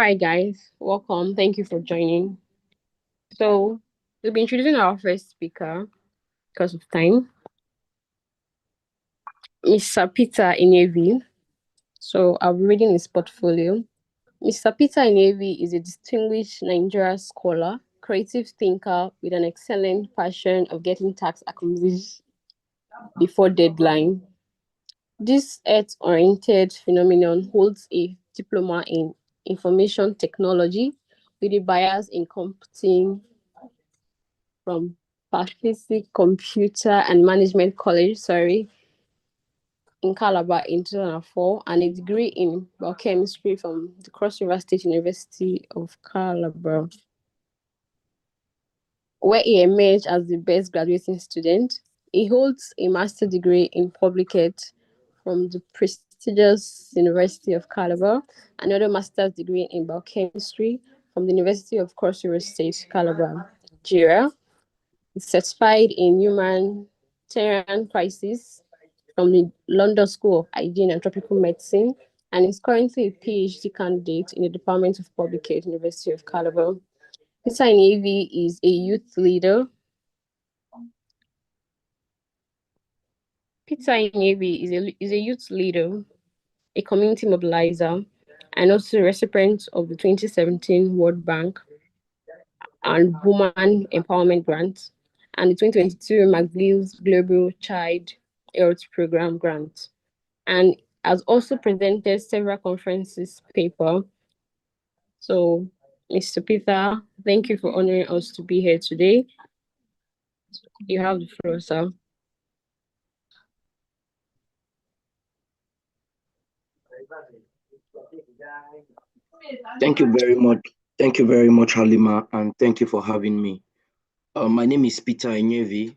Hi guys, welcome. Thank you for joining. So we'll be introducing our first speaker because of time, Mr. Peter Enyievi. So I'll be reading his portfolio. Mr. Peter Enyievi is a distinguished Nigerian scholar, creative thinker with an excellent passion of getting tax accomplished before deadline. This earth-oriented phenomenon holds a diploma in information technology with a bias in computing from Pacific Computer and Management College, in Calabar in 2004, and a degree in biochemistry from the Cross River State University of Calabar, where he emerged as the best graduating student. He holds a master's degree in public health from the prestigious University of Calabar, another master's degree in biochemistry from the University of Cross River State, Calabar, Nigeria. He's certified in humanitarian crisis from the London School of Hygiene and Tropical Medicine, and is currently a PhD candidate in the Department of Public Health, University of Calabar. Peter Enyievi is a youth leader. Peter Enyievi is a youth leader, a community mobilizer, and also a recipient of the 2017 World Bank and Woman Empowerment Grant and the 2022 McGill's Global Child Health Program Grant, and has also presented several conferences paper. So, Mr. Peter, thank you for honoring us to be here today. You have the floor, sir. Thank you very much. Thank you very much, Halima, and thank you for having me. My name is Peter Enyievi.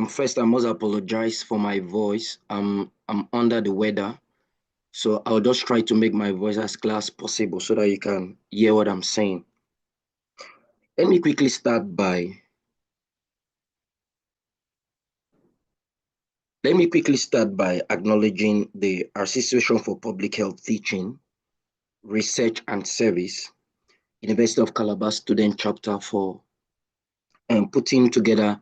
First, I must apologize for my voice. I'm under the weather, so I'll just try to make my voice as clear as possible so that you can hear what I'm saying. Let me quickly start by acknowledging the Association for Public Health Teaching, Research and Service, University of Calabar Student Chapter for putting together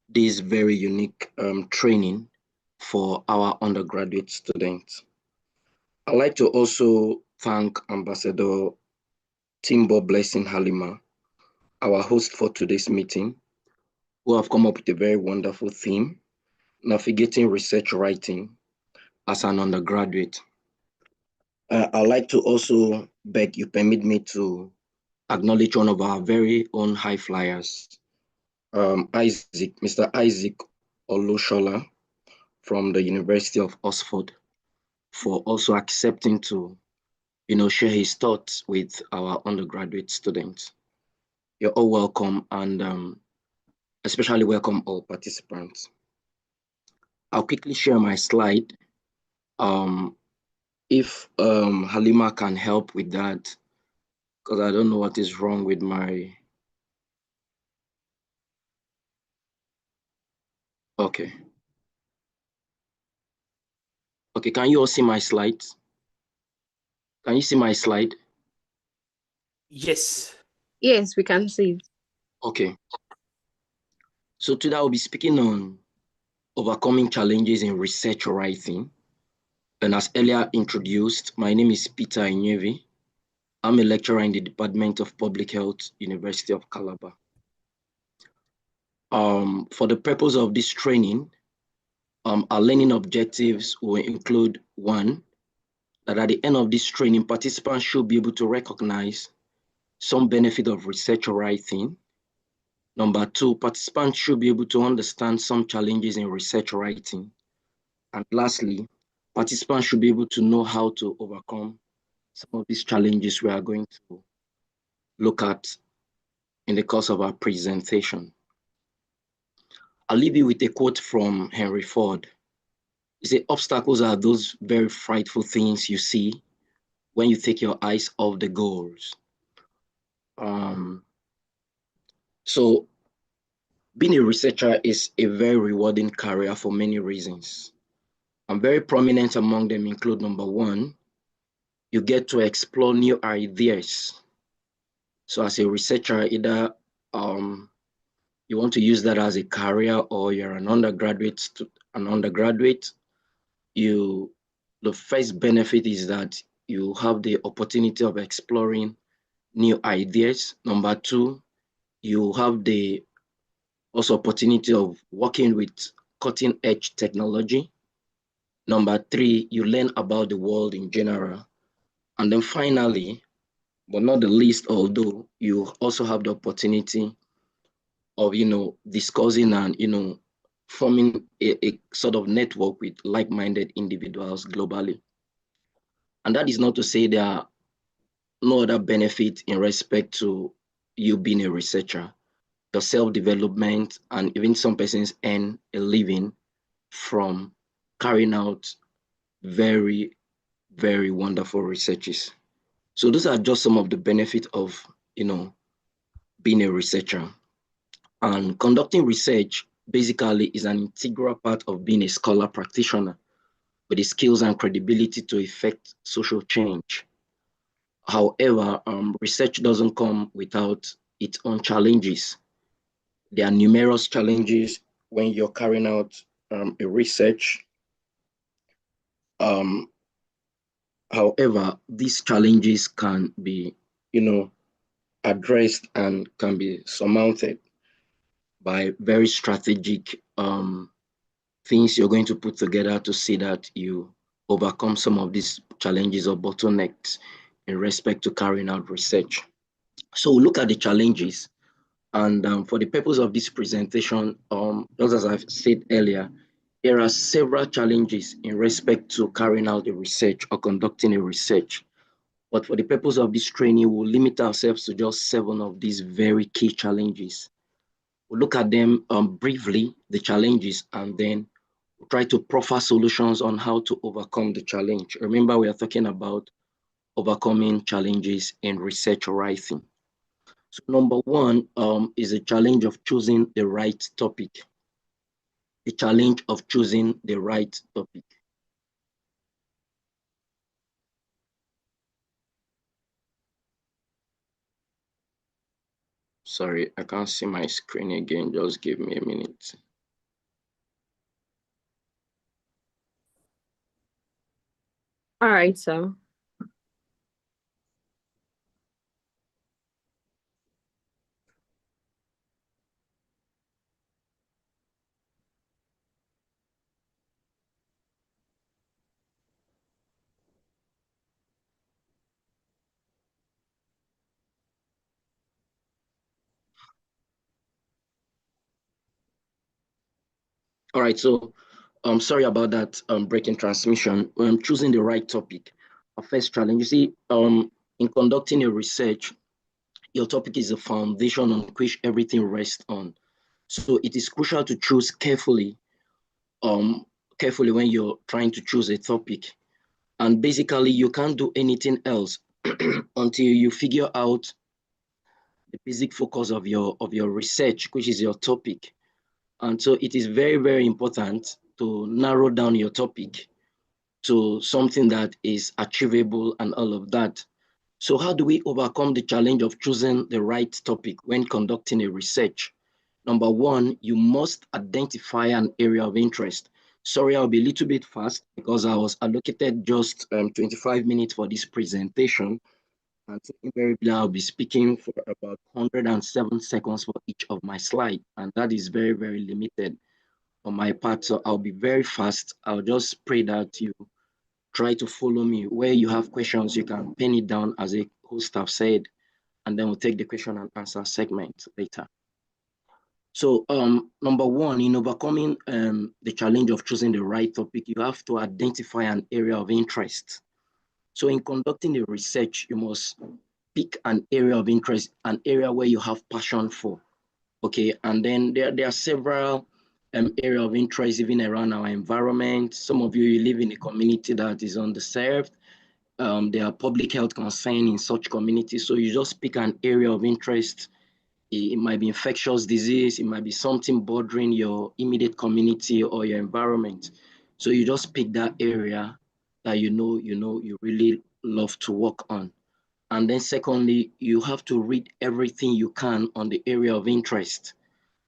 this very unique training for our undergraduate students. I'd like to also thank Ambassador Timbo Blessing Halima, our host for today's meeting, who have come up with a very wonderful theme, navigating research writing as an undergraduate. I'd like to also beg you permit me to acknowledge one of our very own high flyers, Mr. Isaac Olushola from the University of Oxford, for also accepting to, share his thoughts with our undergraduate students. You're all welcome, and especially welcome all participants. I'll quickly share my slide. If Halima can help with that, because I don't know what is wrong with my... Okay. Okay, can you all see my slides? Can you see my slide? Yes. Yes, we can see. Okay. So today I'll be speaking on overcoming challenges in research writing. And as earlier introduced, my name is Peter Enyievi. I'm a lecturer in the Department of Public Health, University of Calabar. For the purpose of this training, our learning objectives will include: one, that at the end of this training, participants should be able to recognize some benefit of research writing. Number two, participants should be able to understand some challenges in research writing. And lastly, participants should be able to know how to overcome some of these challenges we are going to look at in the course of our presentation. I'll leave you with a quote from Henry Ford. He said, "Obstacles are those very frightful things you see when you take your eyes off the goals." So being a researcher is a very rewarding career for many reasons. And very prominent among them include: number one, You get to explore new ideas. So as a researcher, either you want to use that as a career or you're an undergraduate, the first benefit is that you have the opportunity of exploring new ideas. Number two, you have the also opportunity of working with cutting edge technology. Number three, you learn about the world in general. And then finally, but not the least, although you also have the opportunity of, discussing and, forming a sort of network with like-minded individuals globally. And that is not to say there are no other benefit in respect to you being a researcher. Your self-development, and even some persons earn a living from carrying out very, very wonderful researches. So those are just some of the benefits of, being a researcher. And conducting research basically is an integral part of being a scholar practitioner with the skills and credibility to effect social change. However, research doesn't come without its own challenges. There are numerous challenges when you're carrying out a research. Um, However, these challenges can be, addressed and can be surmounted by very strategic things you're going to put together to see that you overcome some of these challenges or bottlenecks in respect to carrying out research. So we'll look at the challenges. And for the purpose of this presentation, just as I've said earlier, there are several challenges in respect to carrying out a research or conducting a research. But for the purpose of this training, we'll limit ourselves to just 7 of these very key challenges. We'll look at them briefly, the challenges, and then we'll try to proffer solutions on how to overcome the challenge. Remember, we are talking about overcoming challenges in research writing. So number one is a challenge of choosing the right topic. The challenge of choosing the right topic. Sorry, I can't see my screen again. Just give me a minute. All right, so All right, so sorry about that breaking transmission. Choosing the right topic. Our first challenge, you see, in conducting a research, your topic is the foundation on which everything rests on. So it is crucial to choose carefully when you're trying to choose a topic. And basically, you can't do anything else until you figure out the basic focus of your research, which is your topic. And so it is very, very important to narrow down your topic to something that is achievable and all of that. So how do we overcome the challenge of choosing the right topic when conducting a research? Number one, you must identify an area of interest. Sorry, I'll be a little bit fast because I was allocated just 25 minutes for this presentation. And so invariably, I'll be speaking for about 107 seconds for each of my slides. And that is very, very limited on my part. So I'll be very fast. I'll just pray that you try to follow me. Where you have questions, you can pen it down as a host have said, and then we'll take the question and answer segment later. So number one, in overcoming the challenge of choosing the right topic, you have to identify an area of interest. So in conducting the research, you must pick an area of interest, an area where you have passion for. Okay, and then there are several area of interest even around our environment. Some of you live in a community that is underserved. There are public health concerns in such communities. So you just pick an area of interest. It might be infectious disease. It might be something bothering your immediate community or your environment. So you just pick that area that you really love to work on. And then secondly, you have to read everything you can on the area of interest.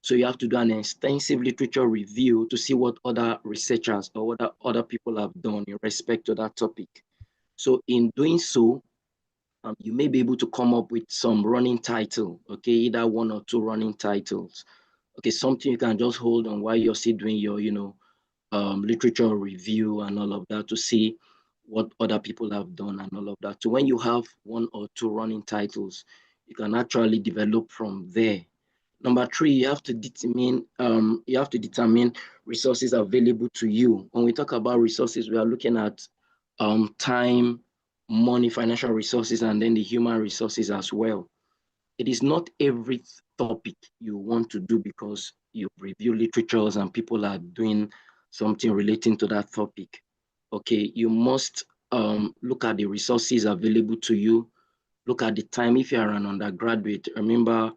So you have to do an extensive literature review to see what other researchers or what other people have done in respect to that topic. So in doing so, you may be able to come up with some running title, okay, either one or two running titles. Okay, something you can just hold on while you're still doing your, literature review and all of that to see what other people have done and all of that. So when you have one or two running titles, you can actually develop from there. Number three, you have to determine resources available to you. When we talk about resources, we are looking at time, money, financial resources, and then the human resources as well. It is not every topic you want to do because you review literatures and people are doing something relating to that topic. Okay, you must look at the resources available to you. Look at the time. If you are an undergraduate, remember,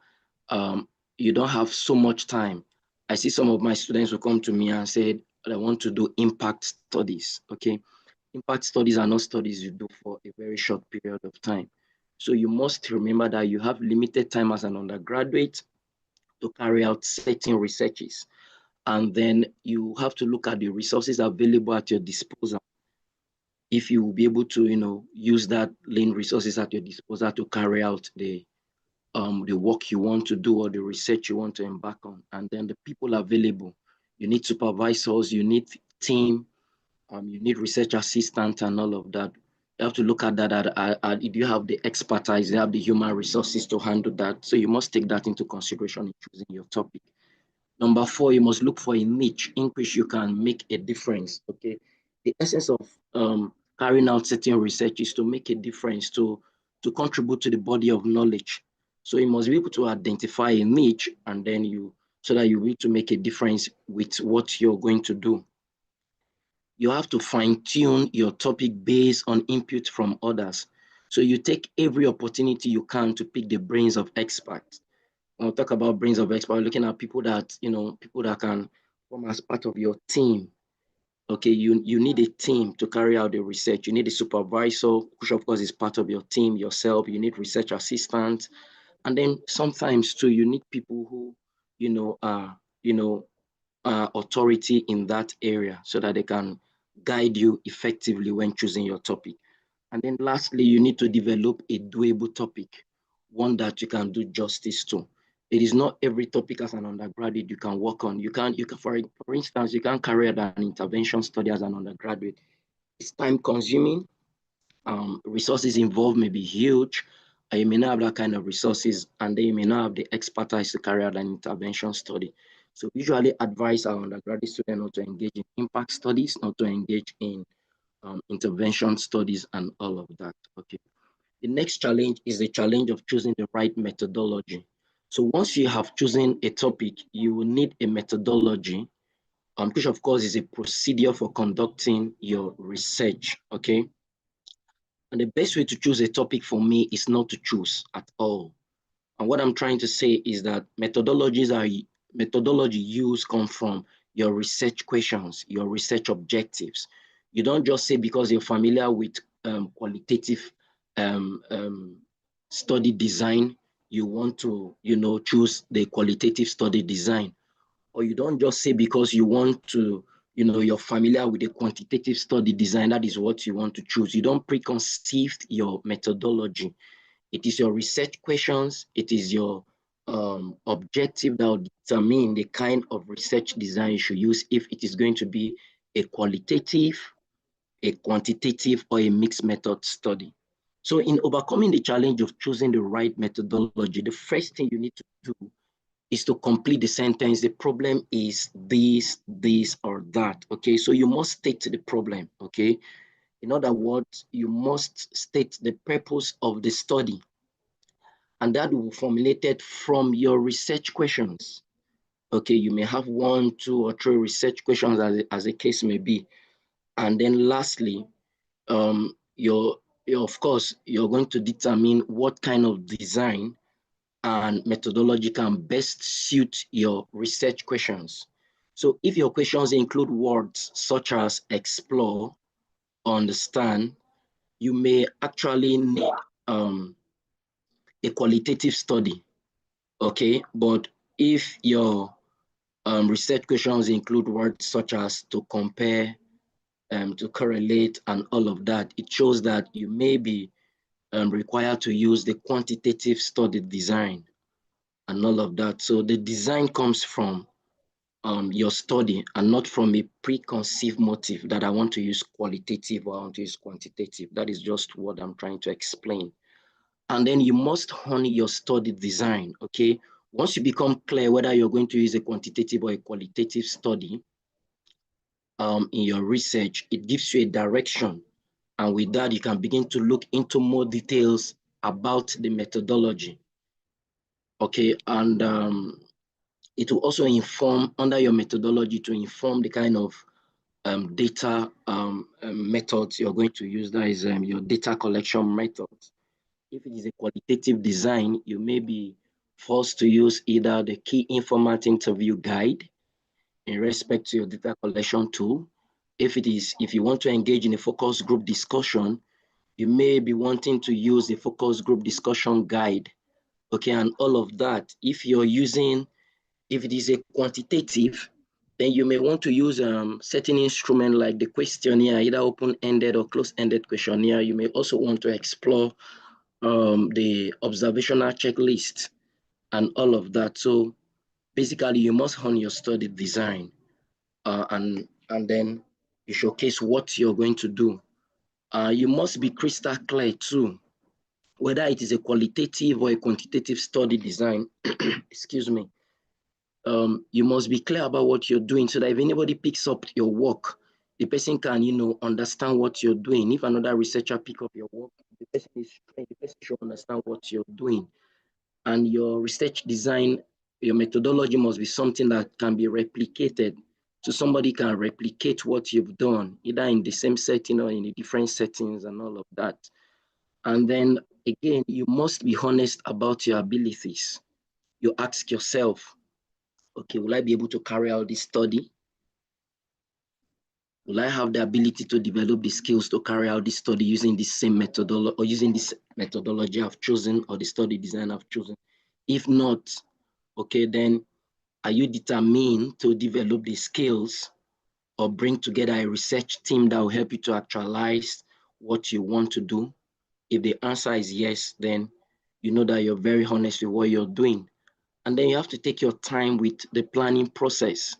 um, you don't have so much time. I see some of my students who come to me and said, I want to do impact studies. Okay, impact studies are not studies you do for a very short period of time. So you must remember that you have limited time as an undergraduate to carry out certain researches. And then you have to look at the resources available at your disposal. If you will be able to, use that lean resources at your disposal to carry out the work you want to do or the research you want to embark on. And then the people available. You need supervisors, you need team, you need research assistant and all of that. You have to look at that. Do you have the expertise? You have the human resources to handle that. So you must take that into consideration in choosing your topic. Number four, you must look for a niche in which you can make a difference. Okay, the essence of carrying out certain research is to make a difference, to contribute to the body of knowledge. So you must be able to identify a niche, and then so that you will to make a difference with what you're going to do. You have to fine-tune your topic based on input from others. So you take every opportunity you can to pick the brains of experts. When we talk about brains of experts, we're looking at people that can form as part of your team. Okay, you need a team to carry out the research. You need a supervisor, which of course is part of your team, yourself. You need research assistants. And then sometimes too, you need people who, are, authority in that area so that they can guide you effectively when choosing your topic. And then lastly, you need to develop a doable topic, one that you can do justice to. It is not every topic as an undergraduate you can work on. For instance, you can carry out an intervention study as an undergraduate. It's time consuming. Resources involved may be huge. You may not have that kind of resources, and then you may not have the expertise to carry out an intervention study. So we usually advise our undergraduate students not to engage in impact studies, not to engage in intervention studies and all of that. Okay. The next challenge is the challenge of choosing the right methodology. So once you have chosen a topic, you will need a methodology, which of course is a procedure for conducting your research. Okay. And the best way to choose a topic for me is not to choose at all. And what I'm trying to say is that methodology used come from your research questions, your research objectives. You don't just say because you're familiar with qualitative study design, you want to, choose the qualitative study design. Or you don't just say because you want to, you're familiar with the quantitative study design, that is what you want to choose. You don't preconceive your methodology. It is your research questions, it is your objective that will determine the kind of research design you should use, if it is going to be a qualitative, a quantitative, or a mixed method study. So in overcoming the challenge of choosing the right methodology, the first thing you need to do is to complete the sentence. The problem is this, or that. Okay, so you must state the problem. Okay, in other words, you must state the purpose of the study, and that will be formulated from your research questions. Okay, you may have one, two, or three research questions as the case may be. And then lastly, of course, you're going to determine what kind of design and methodology can best suit your research questions. So if your questions include words such as explore, understand, you may actually need a qualitative study, okay? But if your research questions include words such as to compare, to correlate, and all of that, it shows that you may be required to use the quantitative study design and all of that. So the design comes from your study and not from a preconceived motive that I want to use qualitative or I want to use quantitative. That is just what I'm trying to explain. And then you must hone your study design, okay? Once you become clear whether you're going to use a quantitative or a qualitative study in your research, it gives you a direction. And with that, you can begin to look into more details about the methodology, okay? And it will also inform, under your methodology, to inform the kind of data methods you're going to use. That is your data collection methods. If it is a qualitative design, you may be forced to use either the key informant interview guide in respect to your data collection tool. If you want to engage in a focus group discussion, you may be wanting to use the focus group discussion guide, okay, and all of that. If it is a quantitative, then you may want to use certain instrument like the questionnaire, either open-ended or closed-ended questionnaire. You may also want to explore the observational checklist and all of that. So basically, you must hone your study design and then you showcase what you're going to do. You must be crystal clear too, whether it is a qualitative or a quantitative study design, excuse me. You must be clear about what you're doing so that if anybody picks up your work, the person can, understand what you're doing. If another researcher pick up your work, the person is trained, the person should understand what you're doing. And your research design, your methodology must be something that can be replicated. So somebody can replicate what you've done, either in the same setting or in the different settings and all of that. And then again, you must be honest about your abilities. You ask yourself, okay, will I be able to carry out this study? Will I have the ability to develop the skills to carry out this study using this same methodology or using this methodology I've chosen or the study design I've chosen? If not, okay, then are you determined to develop the skills or bring together a research team that will help you to actualize what you want to do? If the answer is yes, then you know that you're very honest with what you're doing. And then you have to take your time with the planning process.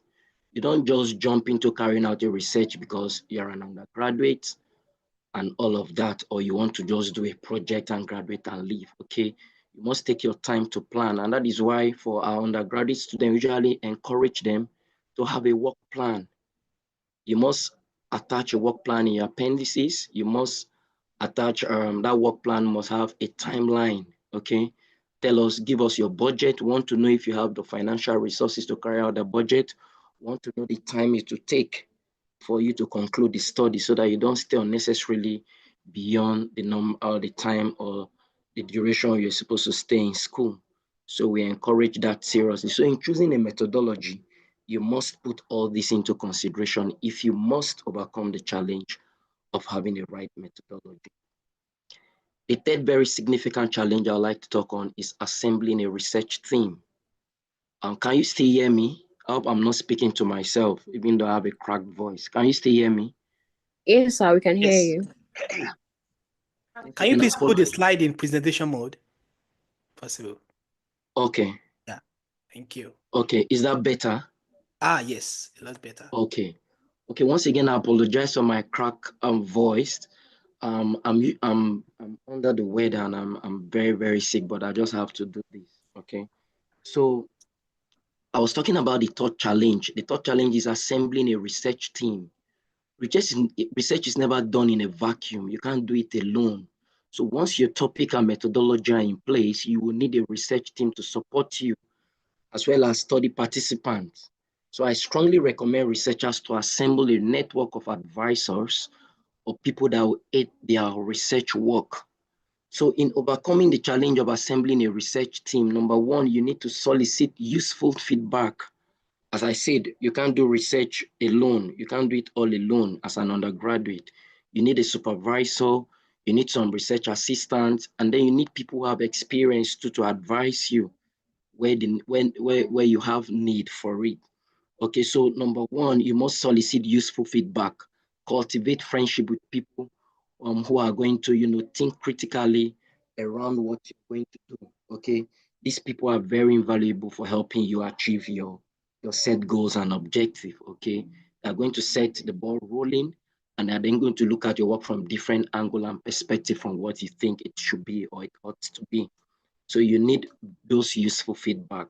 You don't just jump into carrying out your research because you're an undergraduate and all of that, or you want to just do a project and graduate and leave, okay? You must take your time to plan. And that is why for our undergraduate students, we usually encourage them to have a work plan. You must attach a work plan in your appendices. You must attach, that work plan must have a timeline, okay? Give us your budget. We want to know if you have the financial resources to carry out the budget. We want to know the time it will take for you to conclude the study so that you don't stay unnecessarily beyond the time or the duration you're supposed to stay in school. So we encourage that seriously. So in choosing a methodology, you must put all this into consideration if you must overcome the challenge of having a right methodology. The third very significant challenge I'd like to talk on is assembling a research theme. Can you still hear me? I hope I'm not speaking to myself, even though I have a cracked voice. Can you still hear me? Yes, sir, we can hear Yes. you. Can you please put the slide in presentation mode? Possible. Okay. Yeah. Thank you. Okay. Is that better? Yes, a lot better. Okay. Okay. Once again, I apologize for my cracked voice. I'm under the weather and I'm very, very sick, but I just have to do this. Okay. So I was talking about the third challenge. The third challenge is assembling a research team. Research is never done in a vacuum. You can't do it alone. So once your topic and methodology are in place, you will need a research team to support you, as well as study participants. So I strongly recommend researchers to assemble a network of advisors or people that will aid their research work. So in overcoming the challenge of assembling a research team, number one, you need to solicit useful feedback. As I said, you can't do research alone. You can't do it all alone as an undergraduate. You need a supervisor, you need some research assistants, and then you need people who have experience to advise you where you have need for it. Okay, so number one, you must solicit useful feedback, cultivate friendship with people who are going to, think critically around what you're going to do. Okay, these people are very invaluable for helping you achieve your set goals and objective. Okay, they're going to set the ball rolling, and they're then going to look at your work from different angle and perspective from what you think it should be or it ought to be. So you need those useful feedback.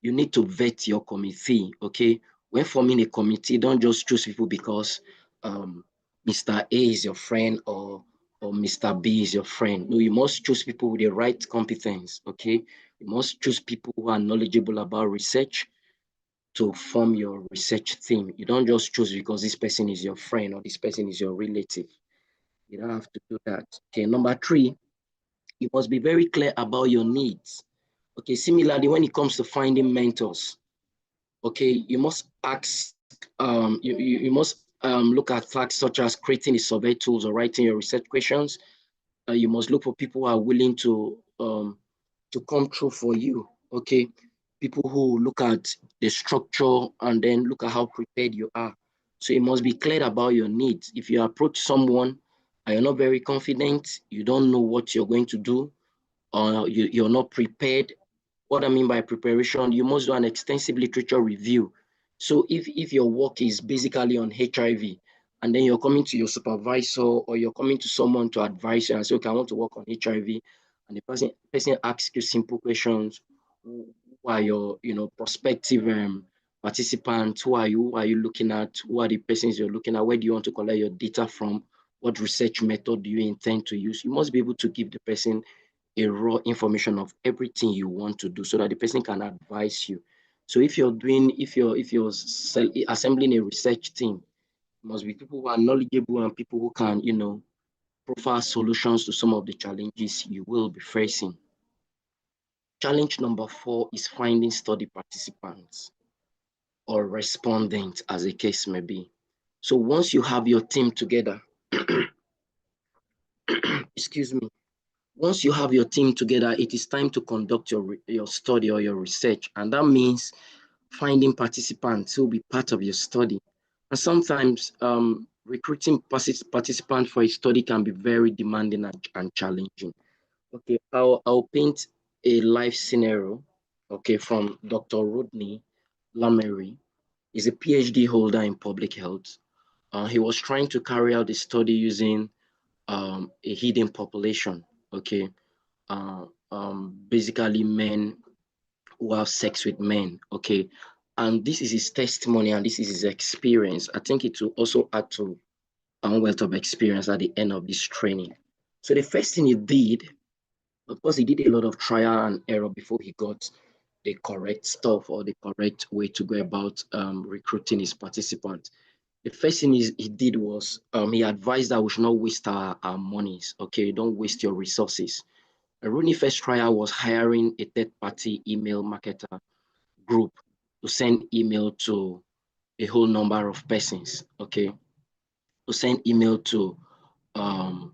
You need to vet your committee, okay? When forming a committee, don't just choose people because Mr. A is your friend or Mr. B is your friend. No, you must choose people with the right competence, okay? You must choose people who are knowledgeable about research to form your research team. You don't just choose because this person is your friend or this person is your relative. You don't have to do that. Okay, number three, you must be very clear about your needs. Okay, similarly, when it comes to finding mentors, okay, you must ask, you must look at facts such as creating a survey tools or writing your research questions. You must look for people who are willing to come through for you, okay? People who look at the structure and then look at how prepared you are. So you must be clear about your needs. If you approach someone and you're not very confident, you don't know what you're going to do, or you're not prepared. What I mean by preparation, you must do an extensive literature review. So if your work is basically on HIV, and then you're coming to your supervisor or you're coming to someone to advise you and say, okay, I want to work on HIV, and the person asks you simple questions, who are your prospective participants, who are you looking at, who are the persons you're looking at, where do you want to collect your data from, what research method do you intend to use? You must be able to give the person a raw information of everything you want to do so that the person can advise you. So if you're assembling a research team, it must be people who are knowledgeable and people who can, provide solutions to some of the challenges you will be facing. Challenge number 4 is finding study participants or respondents, as the case may be. So once you have your team together, excuse me, once you have your team together, it is time to conduct your study or your research. And that means finding participants who will be part of your study. And sometimes recruiting participants for a study can be very demanding and challenging. Okay, I'll paint a life scenario, okay, from Dr. Rodney Lamery. He's a PhD holder in public health. He was trying to carry out the study using a hidden population, okay, basically men who have sex with men, okay, and this is his testimony and this is his experience. I think it will also add to a wealth of experience at the end of this training. So the first thing he did, of course, he did a lot of trial and error before he got the correct stuff or the correct way to go about recruiting his participants. The first thing he did was he advised that we should not waste our monies. Okay, don't waste your resources. Rooney's first trial was hiring a third-party email marketer group to send email to a whole number of persons. Okay, to send email to um,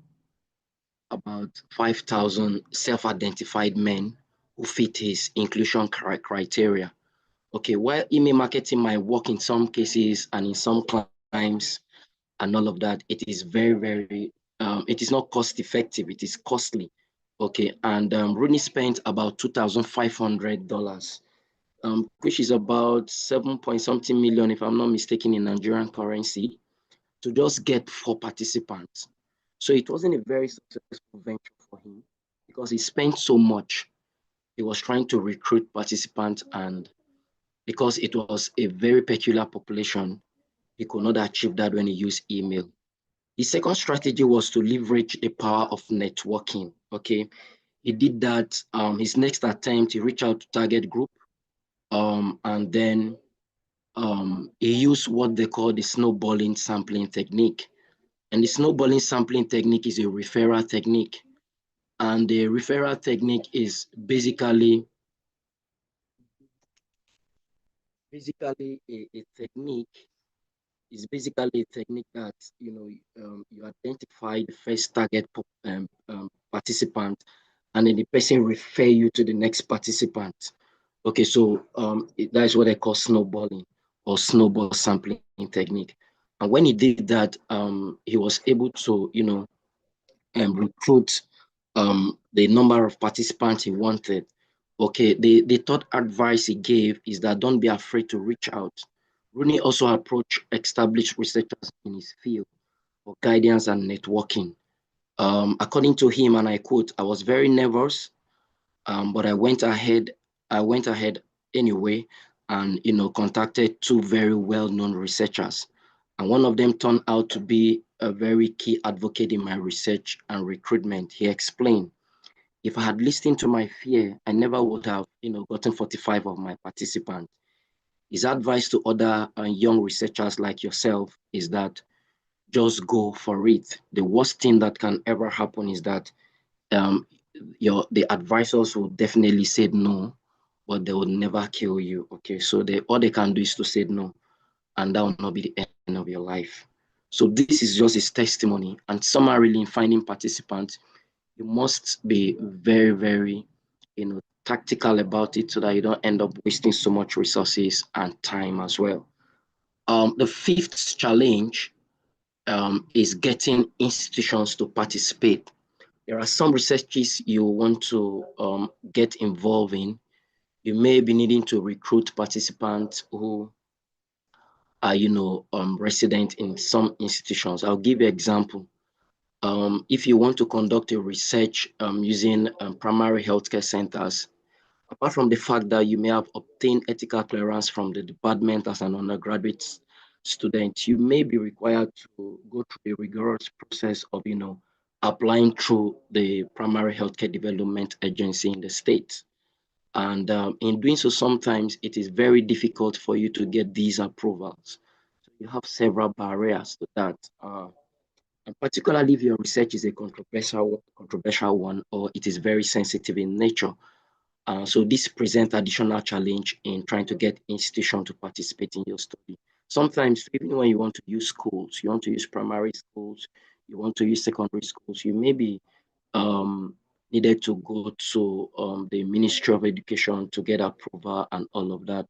about 5,000 self-identified men who fit his inclusion criteria. Okay, while email marketing might work in some cases and in some times and all of that, it is very, it is not cost effective, it is costly. Okay, and Rooney spent about $2,500, which is about 7 point something million, if I'm not mistaken, in Nigerian currency, to just get 4 participants. So it wasn't a very successful venture for him because he spent so much. He was trying to recruit participants, and because it was a very peculiar population, he could not achieve that when he used email. The second strategy was to leverage the power of networking. Okay, he did that. His next attempt, he reached out to target group, and then he used what they call the snowballing sampling technique. And the snowballing sampling technique is a referral technique. And the referral technique is basically a technique It's basically a technique that, you identify the first target participant, and then the person refer you to the next participant. Okay, so that is what they call snowballing or snowball sampling technique. And when he did that, he was able to, recruit the number of participants he wanted. Okay, the third advice he gave is that don't be afraid to reach out. Rooney also approached established researchers in his field for guidance and networking. According to him, and I quote, I was very nervous, but I went ahead. I went ahead anyway, and contacted two very well-known researchers, and one of them turned out to be a very key advocate in my research and recruitment. He explained, if I had listened to my fear, I never would have, gotten 45 of my participants. His advice to other young researchers like yourself is that just go for it. The worst thing that can ever happen is that um, the advisors will definitely say no, but they will never kill you. Okay, so all they can do is to say no, and that will not be the end of your life. So this is just his testimony. And summarily, in finding participants, you must be very, very, tactical about it so that you don't end up wasting so much resources and time as well. The fifth challenge is getting institutions to participate. There are some researches you want to get involved in. You may be needing to recruit participants who are, resident in some institutions. I'll give you an example. If you want to conduct a research using primary healthcare centers, apart from the fact that you may have obtained ethical clearance from the department as an undergraduate student, you may be required to go through a rigorous process of, applying through the primary healthcare development agency in the state. And in doing so, sometimes it is very difficult for you to get these approvals. So you have several barriers to that. And particularly if your research is a controversial one, or it is very sensitive in nature. So this presents additional challenge in trying to get institutions to participate in your study. Sometimes, even when you want to use schools, you want to use primary schools, you want to use secondary schools, you may be um, needed to go to the Ministry of Education to get approval and all of that.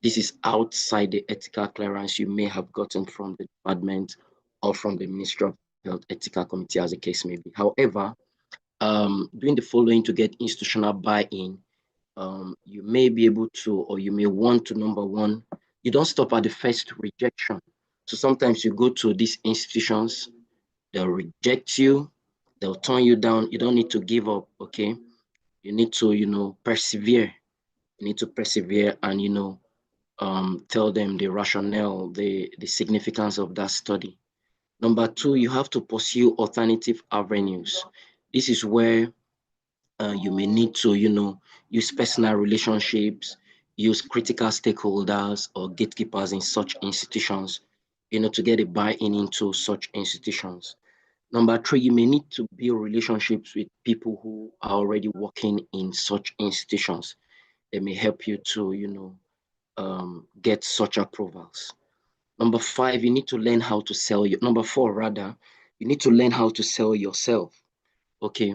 This is outside the ethical clearance you may have gotten from the department or from the Ministry of Health Ethical Committee, as the case may be. However, doing the following to get institutional buy-in, you may be able to, or you may want to, number one, you don't stop at the first rejection. So sometimes you go to these institutions, they'll reject you, they'll turn you down. You don't need to give up, okay? You need to, persevere. You need to persevere and, tell them the rationale, the significance of that study. Number two, you have to pursue alternative avenues. This is where you may need to, use personal relationships, use critical stakeholders or gatekeepers in such institutions, to get a buy-in into such institutions. Number three, you may need to build relationships with people who are already working in such institutions. They may help you to, get such approvals. Number five, you need to learn how to sell your, number four, rather, you need to learn how to sell yourself. Okay,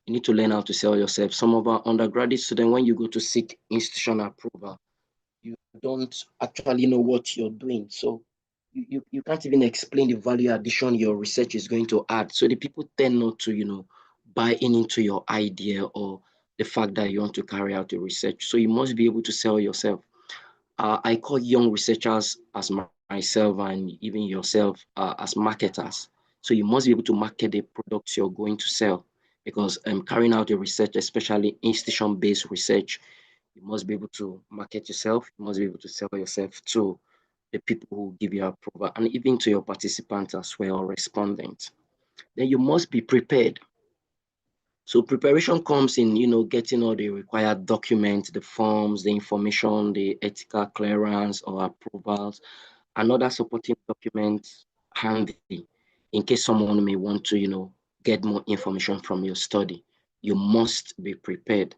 you need to learn how to sell yourself. Some of our undergraduate students, when you go to seek institutional approval, you don't actually know what you're doing. So you can't even explain the value addition your research is going to add. So the people tend not to, buy into your idea or the fact that you want to carry out your research. So you must be able to sell yourself. I call young researchers as myself and even yourself as marketers. So you must be able to market the products you're going to sell because carrying out your research, especially institution-based research, you must be able to market yourself. You must be able to sell yourself to the people who give you approval and even to your participants as well, respondents. Then you must be prepared. So preparation comes in, getting all the required documents, the forms, the information, the ethical clearance or approvals, and other supporting documents handy in case someone may want to, get more information from your study. You must be prepared.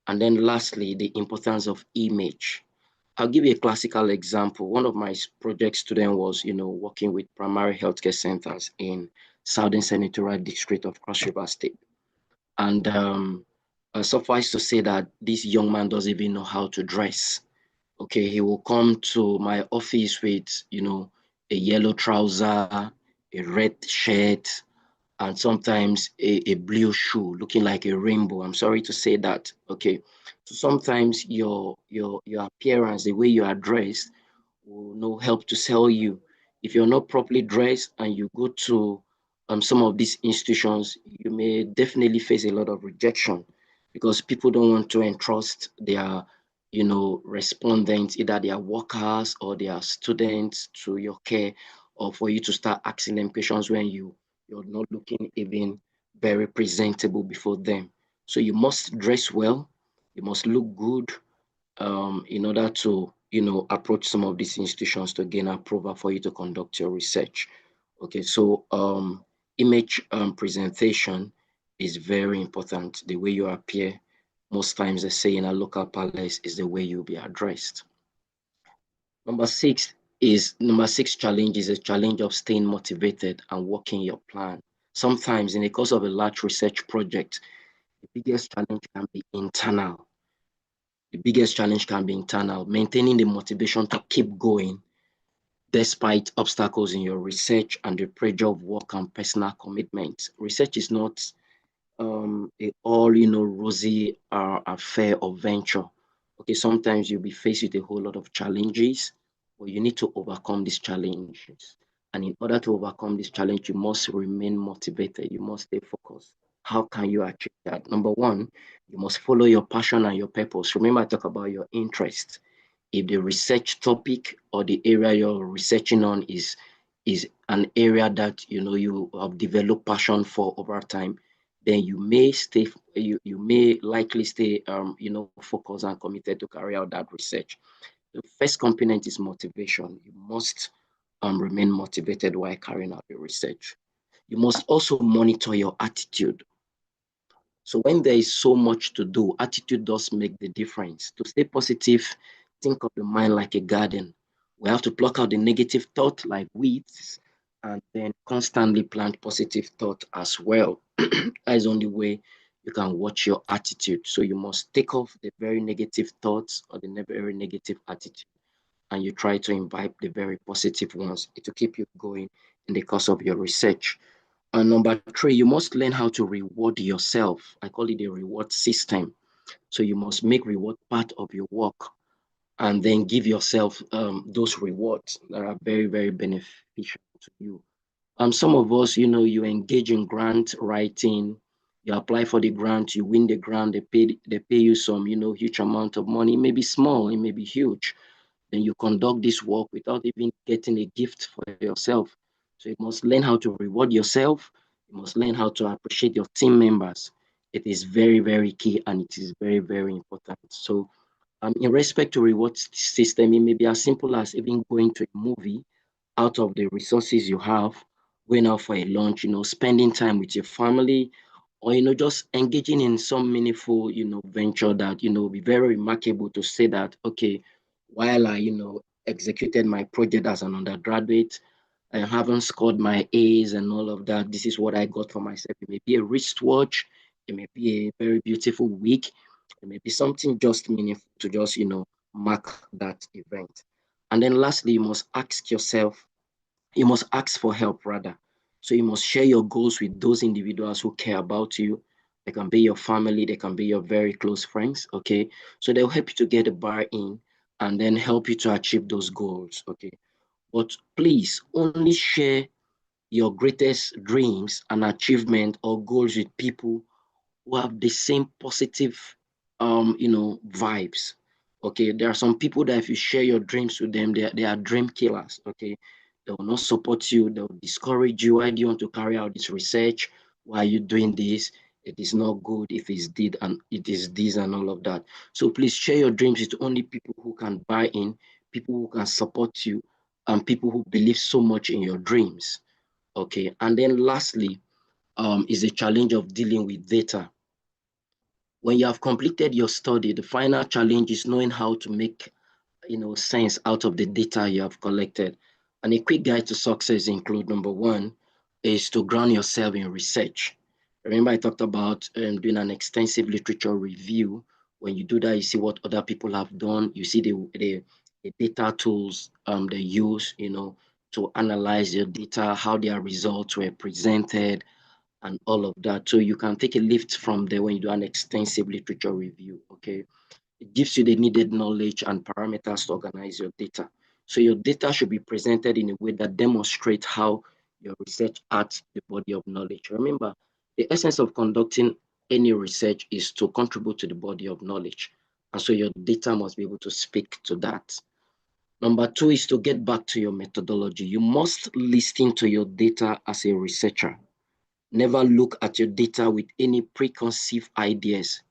And then lastly, the importance of image. I'll give you a classical example. One of my project students was, working with primary healthcare centers in Southern Senatorial District of Cross River State. And suffice to say that this young man doesn't even know how to dress. Okay, he will come to my office with, a yellow trouser, a red shirt, and sometimes a blue shoe looking like a rainbow. I'm sorry to say that. Okay. So sometimes your appearance, the way you are dressed, will no help to sell you. If you're not properly dressed and you go to some of these institutions, you may definitely face a lot of rejection because people don't want to entrust their, respondents, either they are workers or they are students, to your care, or for you to start asking them questions when you're not looking even very presentable before them. So you must dress well, you must look good, in order to, approach some of these institutions to gain approval for you to conduct your research. Okay, so image presentation is very important. The way you appear, most times they say in a local palace, is the way you'll be addressed. Number six challenge is a challenge of staying motivated and working your plan. Sometimes in the course of a large research project, the biggest challenge can be internal. Maintaining the motivation to keep going despite obstacles in your research and the pressure of work and personal commitments. Research is not a all rosy affair or venture. Okay, sometimes you'll be faced with a whole lot of challenges, but you need to overcome these challenges. And in order to overcome this challenge, you must remain motivated. You must stay focused. How can you achieve that? Number one, you must follow your passion and your purpose. Remember, I talk about your interest. If the research topic or the area you're researching on is an area that you have developed passion for over time, then you may likely stay focused and committed to carry out that research. The first component is motivation. You must remain motivated while carrying out your research. You must also monitor your attitude. So when there is so much to do, attitude does make the difference. To stay positive, think of the mind like a garden. We have to pluck out the negative thought like weeds and then constantly plant positive thought as well. That is the only way you can watch your attitude. So you must take off the very negative thoughts or the very negative attitude, and you try to imbibe the very positive ones. It will keep you going in the course of your research. And number three, you must learn how to reward yourself. I call it a reward system. So you must make reward part of your work and then give yourself those rewards that are very, very beneficial to you. Some of us, you engage in grant writing, you apply for the grant, you win the grant, they pay you some, huge amount of money. It may be small, it may be huge. Then you conduct this work without even getting a gift for yourself. So you must learn how to reward yourself. You must learn how to appreciate your team members. It is very, very key and it is very, very important. So in respect to reward system, it may be as simple as even going to a movie out of the resources you have, going out for a lunch, spending time with your family, or, just engaging in some meaningful, venture that, will be very remarkable to say that, okay, while I, executed my project as an undergraduate, I haven't scored my A's and all of that. This is what I got for myself. It may be a wristwatch, it may be a very beautiful wig, it may be something just meaningful to just, mark that event. And then lastly, you must ask for help rather. So you must share your goals with those individuals who care about you. They can be your family, they can be your very close friends, okay? So they'll help you to get a buy-in and then help you to achieve those goals, okay? But please only share your greatest dreams and achievement or goals with people who have the same positive, vibes. Okay, there are some people that if you share your dreams with them, they are dream killers. Okay, they will not support you. They will discourage you. Why do you want to carry out this research? Why are you doing this? It is not good if it's did and it is this and all of that. So please share your dreams with only people who can buy in, people who can support you, and people who believe so much in your dreams. Okay, and then lastly, is a challenge of dealing with data. When you have completed your study, the final challenge is knowing how to make sense out of the data you have collected. And a quick guide to success include number one is to ground yourself in research. Remember, I talked about doing an extensive literature review. When you do that, you see what other people have done. You see the data tools they use, to analyze your data, how their results were presented, and all of that. So you can take a lift from there when you do an extensive literature review. Okay. It gives you the needed knowledge and parameters to organize your data. So your data should be presented in a way that demonstrates how your research adds to the body of knowledge. Remember, the essence of conducting any research is to contribute to the body of knowledge. And so your data must be able to speak to that. Number two is to get back to your methodology. You must listen to your data as a researcher. Never look at your data with any preconceived ideas.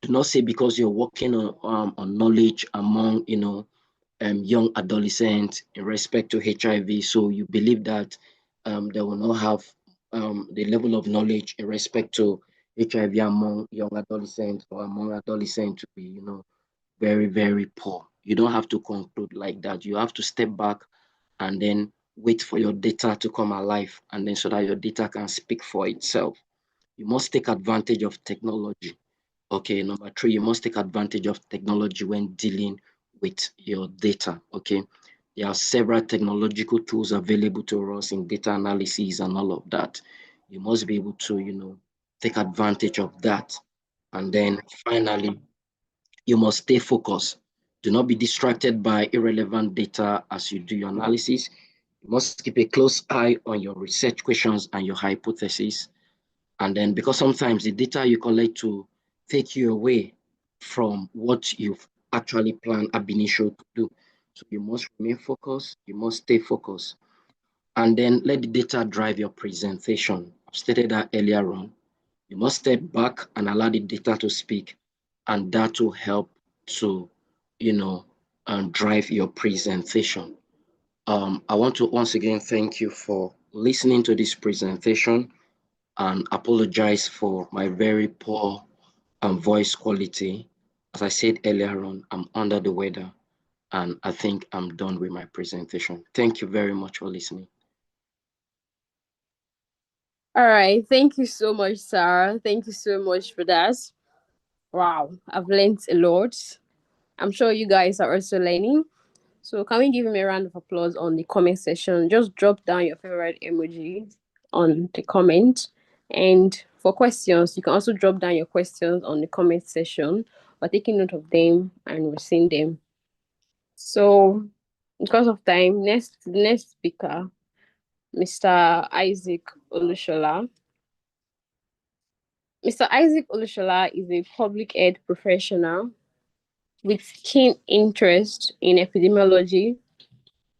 Do not say because you're working on knowledge among young adolescents in respect to HIV, so you believe that they will not have the level of knowledge in respect to HIV among young adolescents or among adolescents to be very, very poor. You don't have to conclude like that. You have to step back and then wait for your data to come alive, and then so that your data can speak for itself. You must take advantage of technology. Okay, number three, you must take advantage of technology when dealing with your data. Okay, there are several technological tools available to us in data analysis and all of that. You must be able to, take advantage of that. And then finally, you must stay focused. Do not be distracted by irrelevant data as you do your analysis. You must keep a close eye on your research questions and your hypotheses. And then because sometimes the data you collect to take you away from what you've actually planned ab initio to do. So you must remain focused, you must stay focused. And then let the data drive your presentation. I've stated that earlier on. You must step back and allow the data to speak, and that will help to, drive your presentation. I want to once again thank you for listening to this presentation and apologize for my very poor voice quality. As I said earlier on, I'm under the weather and I think I'm done with my presentation. Thank you very much for listening. All right. Thank you so much, Sarah. Thank you so much for that. Wow, I've learned a lot. I'm sure you guys are also learning. So can we give him a round of applause on the comment section? Just drop down your favorite emoji on the comment. And for questions, you can also drop down your questions on the comment section or taking note of them and we'll see them. So because of time, next speaker, Mr. Isaac Olushola. Mr. Isaac Olushola is a public health professional with keen interest in epidemiology,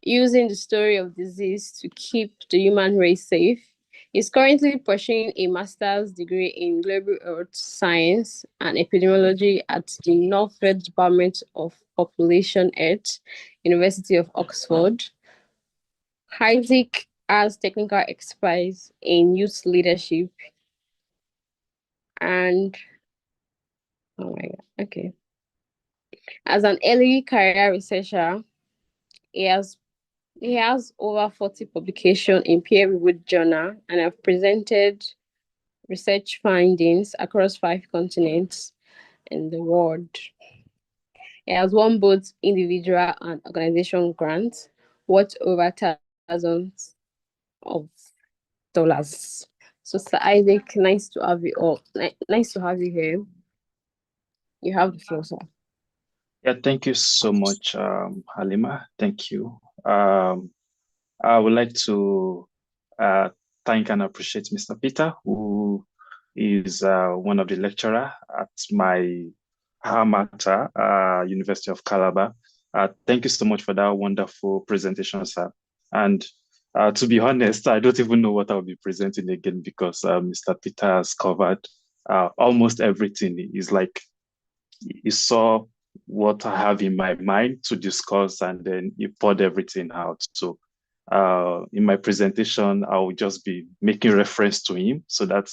using the story of disease to keep the human race safe. He's currently pursuing a master's degree in global health science and epidemiology at the Northwest Department of Population Health, University of Oxford. Isaac has technical expertise in youth leadership and oh my god, okay. As an early career researcher, he has over 40 publications in peer-reviewed journal and have presented research findings across 5 continents in the world. He has won both individual and organization grants worth over thousands of dollars. So, Sir Isaac, nice to have you all. Nice to have you here. You have the floor, sir. Yeah, thank you so much, Halima. Thank you. I would like to thank and appreciate Mr. Peter, who is one of the lecturer at my alma mater, University of Calabar. Thank you so much for that wonderful presentation, sir. And to be honest, I don't even know what I'll be presenting again because Mr. Peter has covered almost everything. It's like he saw what I have in my mind to discuss and then he poured everything out. So in my presentation, I will just be making reference to him so that,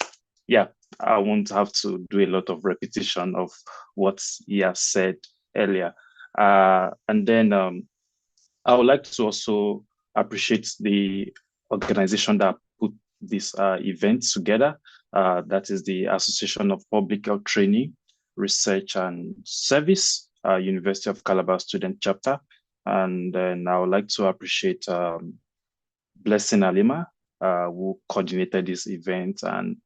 yeah, I won't have to do a lot of repetition of what he has said earlier. And then I would like to also appreciate the organization that put this event together. That is the Association of Public Health Training, Research and Service, University of Calabar Student Chapter. And then I would like to appreciate Blessing Halima, who coordinated this event, and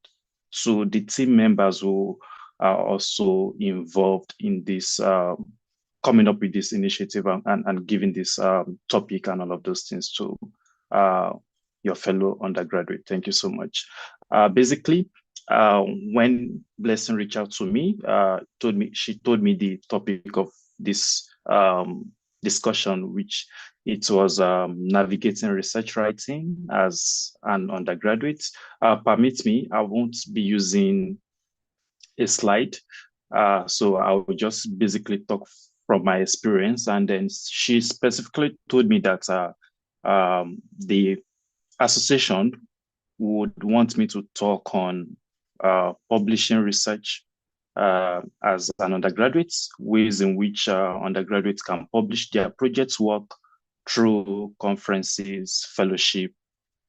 to the team members who are also involved in this, coming up with this initiative and giving this topic and all of those things to your fellow undergraduate. Thank you so much. Basically, when Blessing reached out to me, she told me the topic of this discussion, which it was navigating research writing as an undergraduate. Permit me, I won't be using a slide. So I will just basically talk from my experience. And then she specifically told me that the association would want me to talk on publishing research as an undergraduate, ways in which undergraduates can publish their project work through conferences, fellowship,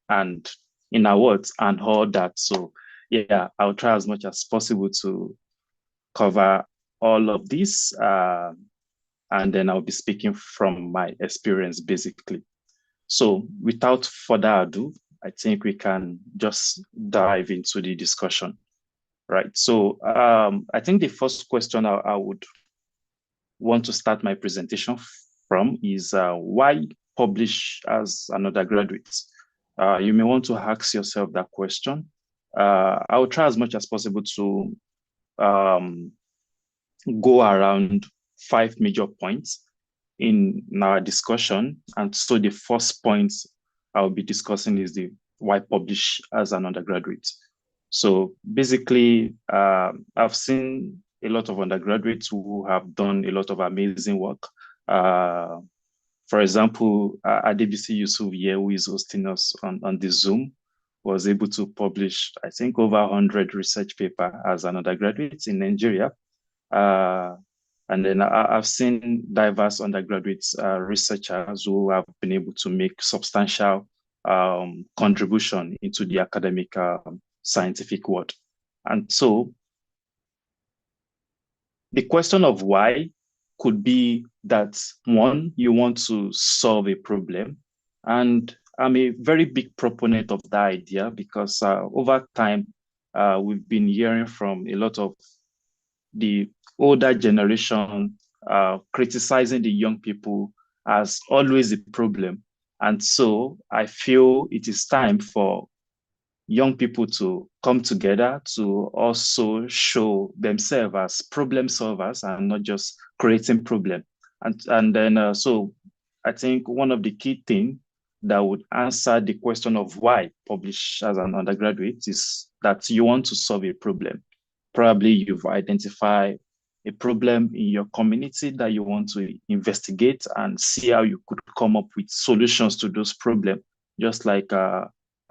and in awards and all that. So yeah, I'll try as much as possible to cover all of this. And then I'll be speaking from my experience, basically. So without further ado, I think we can just dive into the discussion. Right. So I think the first question I would want to start my presentation from is why publish as an undergraduate? You may want to ask yourself that question. I will try as much as possible to go around 5 major points in our discussion. And so the first point I'll be discussing is the why publish as an undergraduate. So basically, I've seen a lot of undergraduates who have done a lot of amazing work. For example, Adebisi Yusuf here, who is hosting us on the Zoom, was able to publish, I think, over 100 research papers as an undergraduate in Nigeria. And then I've seen diverse undergraduates, researchers who have been able to make substantial contribution into the academic scientific world. And so the question of why could be that, one, you want to solve a problem. And I'm a very big proponent of that idea because over time, we've been hearing from a lot of the older generation criticizing the young people as always a problem. And so I feel it is time for young people to come together to also show themselves as problem solvers and not just creating problem. And then so I think one of the key things that would answer the question of why publish as an undergraduate is that you want to solve a problem. Probably you've identified a problem in your community that you want to investigate and see how you could come up with solutions to those problems, just like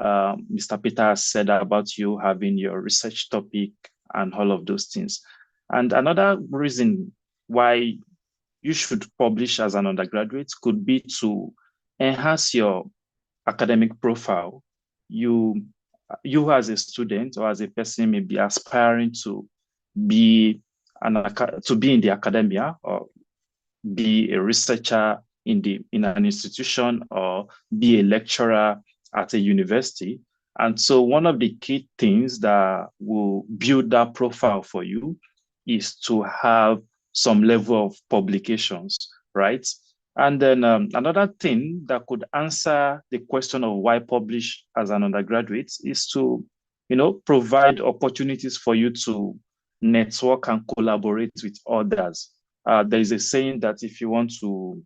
Mr. Peter said about you having your research topic and all of those things. And another reason why you should publish as an undergraduate could be to enhance your academic profile. You as a student or as a person may be aspiring to be in the academia or be a researcher in an institution or be a lecturer at a university. And so one of the key things that will build that profile for you is to have some level of publications, right? And then another thing that could answer the question of why publish as an undergraduate is to, provide opportunities for you to network and collaborate with others. There is a saying that if you want to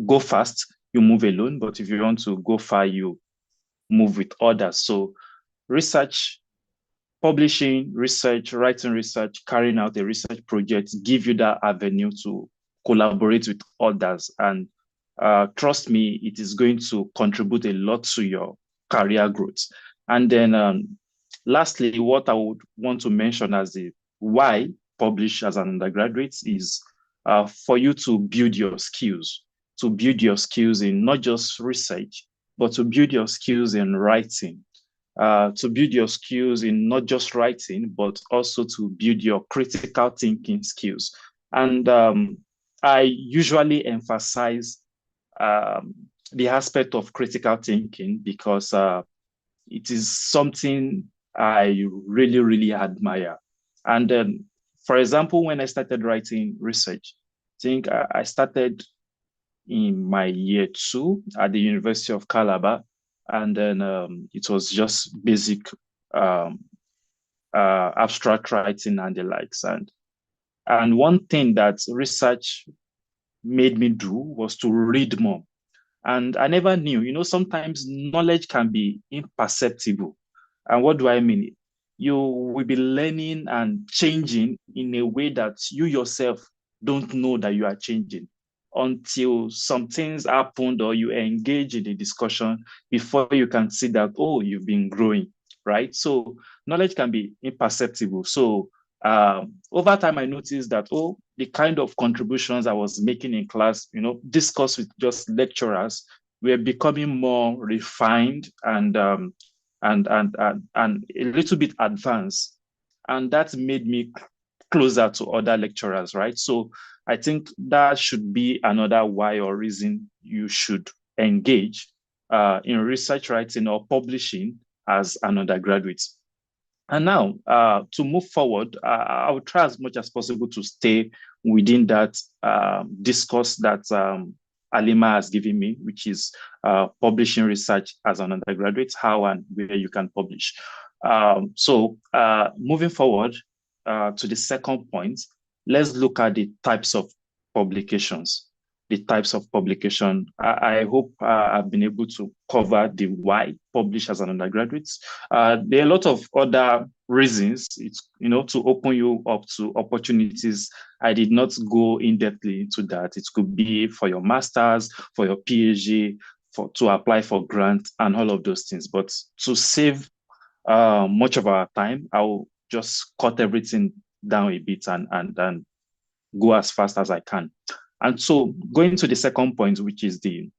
go fast, you move alone, but if you want to go far, you move with others. So research, publishing research, writing research, carrying out a research project, give you that avenue to collaborate with others. And trust me, it is going to contribute a lot to your career growth. And then lastly, what I would want to mention as the why publish as an undergraduate is for you to build your skills, in not just research, but to build your skills in writing, to build your skills in not just writing, but also to build your critical thinking skills. And I usually emphasize the aspect of critical thinking because it is something I really, really admire. And for example, when I started writing research, I think I started in my year 2 at the University of Calabar. And then it was just basic abstract writing and the likes. And one thing that research made me do was to read more. And I never knew, sometimes knowledge can be imperceptible. And what do I mean? You will be learning and changing in a way that you yourself don't know that you are changing until some things happened or you engage in a discussion before you can see that, oh, you've been growing, right? So knowledge can be imperceptible. So over time, I noticed that, oh, the kind of contributions I was making in class, discussed with just lecturers, were becoming more refined and a little bit advanced. And that made me closer to other lecturers, right? So I think that should be another why or reason you should engage in research writing or publishing as an undergraduate. And now, to move forward, I will try as much as possible to stay within that discourse that Halima has given me, which is publishing research as an undergraduate, how and where you can publish. So moving forward to the second point, let's look at the types of publications. The types of publication. I hope I've been able to cover the why publish as an undergraduate. There are a lot of other reasons, to open you up to opportunities. I did not go in depthly into that. It could be for your master's, for your PhD, to apply for grants and all of those things. But to save much of our time, I'll just cut everything down a bit and go as fast as I can. And so going to the second point, which is the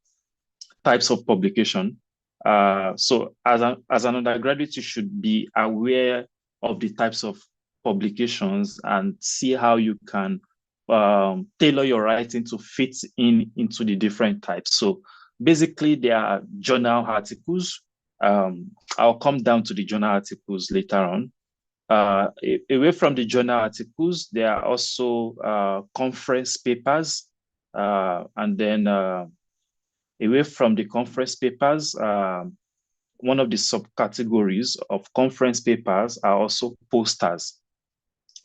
types of publication. So as an undergraduate, you should be aware of the types of publications and see how you can tailor your writing to fit into the different types. So basically, there are journal articles. I'll come down to the journal articles later on. Away from the journal articles, there are also conference papers. And then away from the conference papers, one of the subcategories of conference papers are also posters,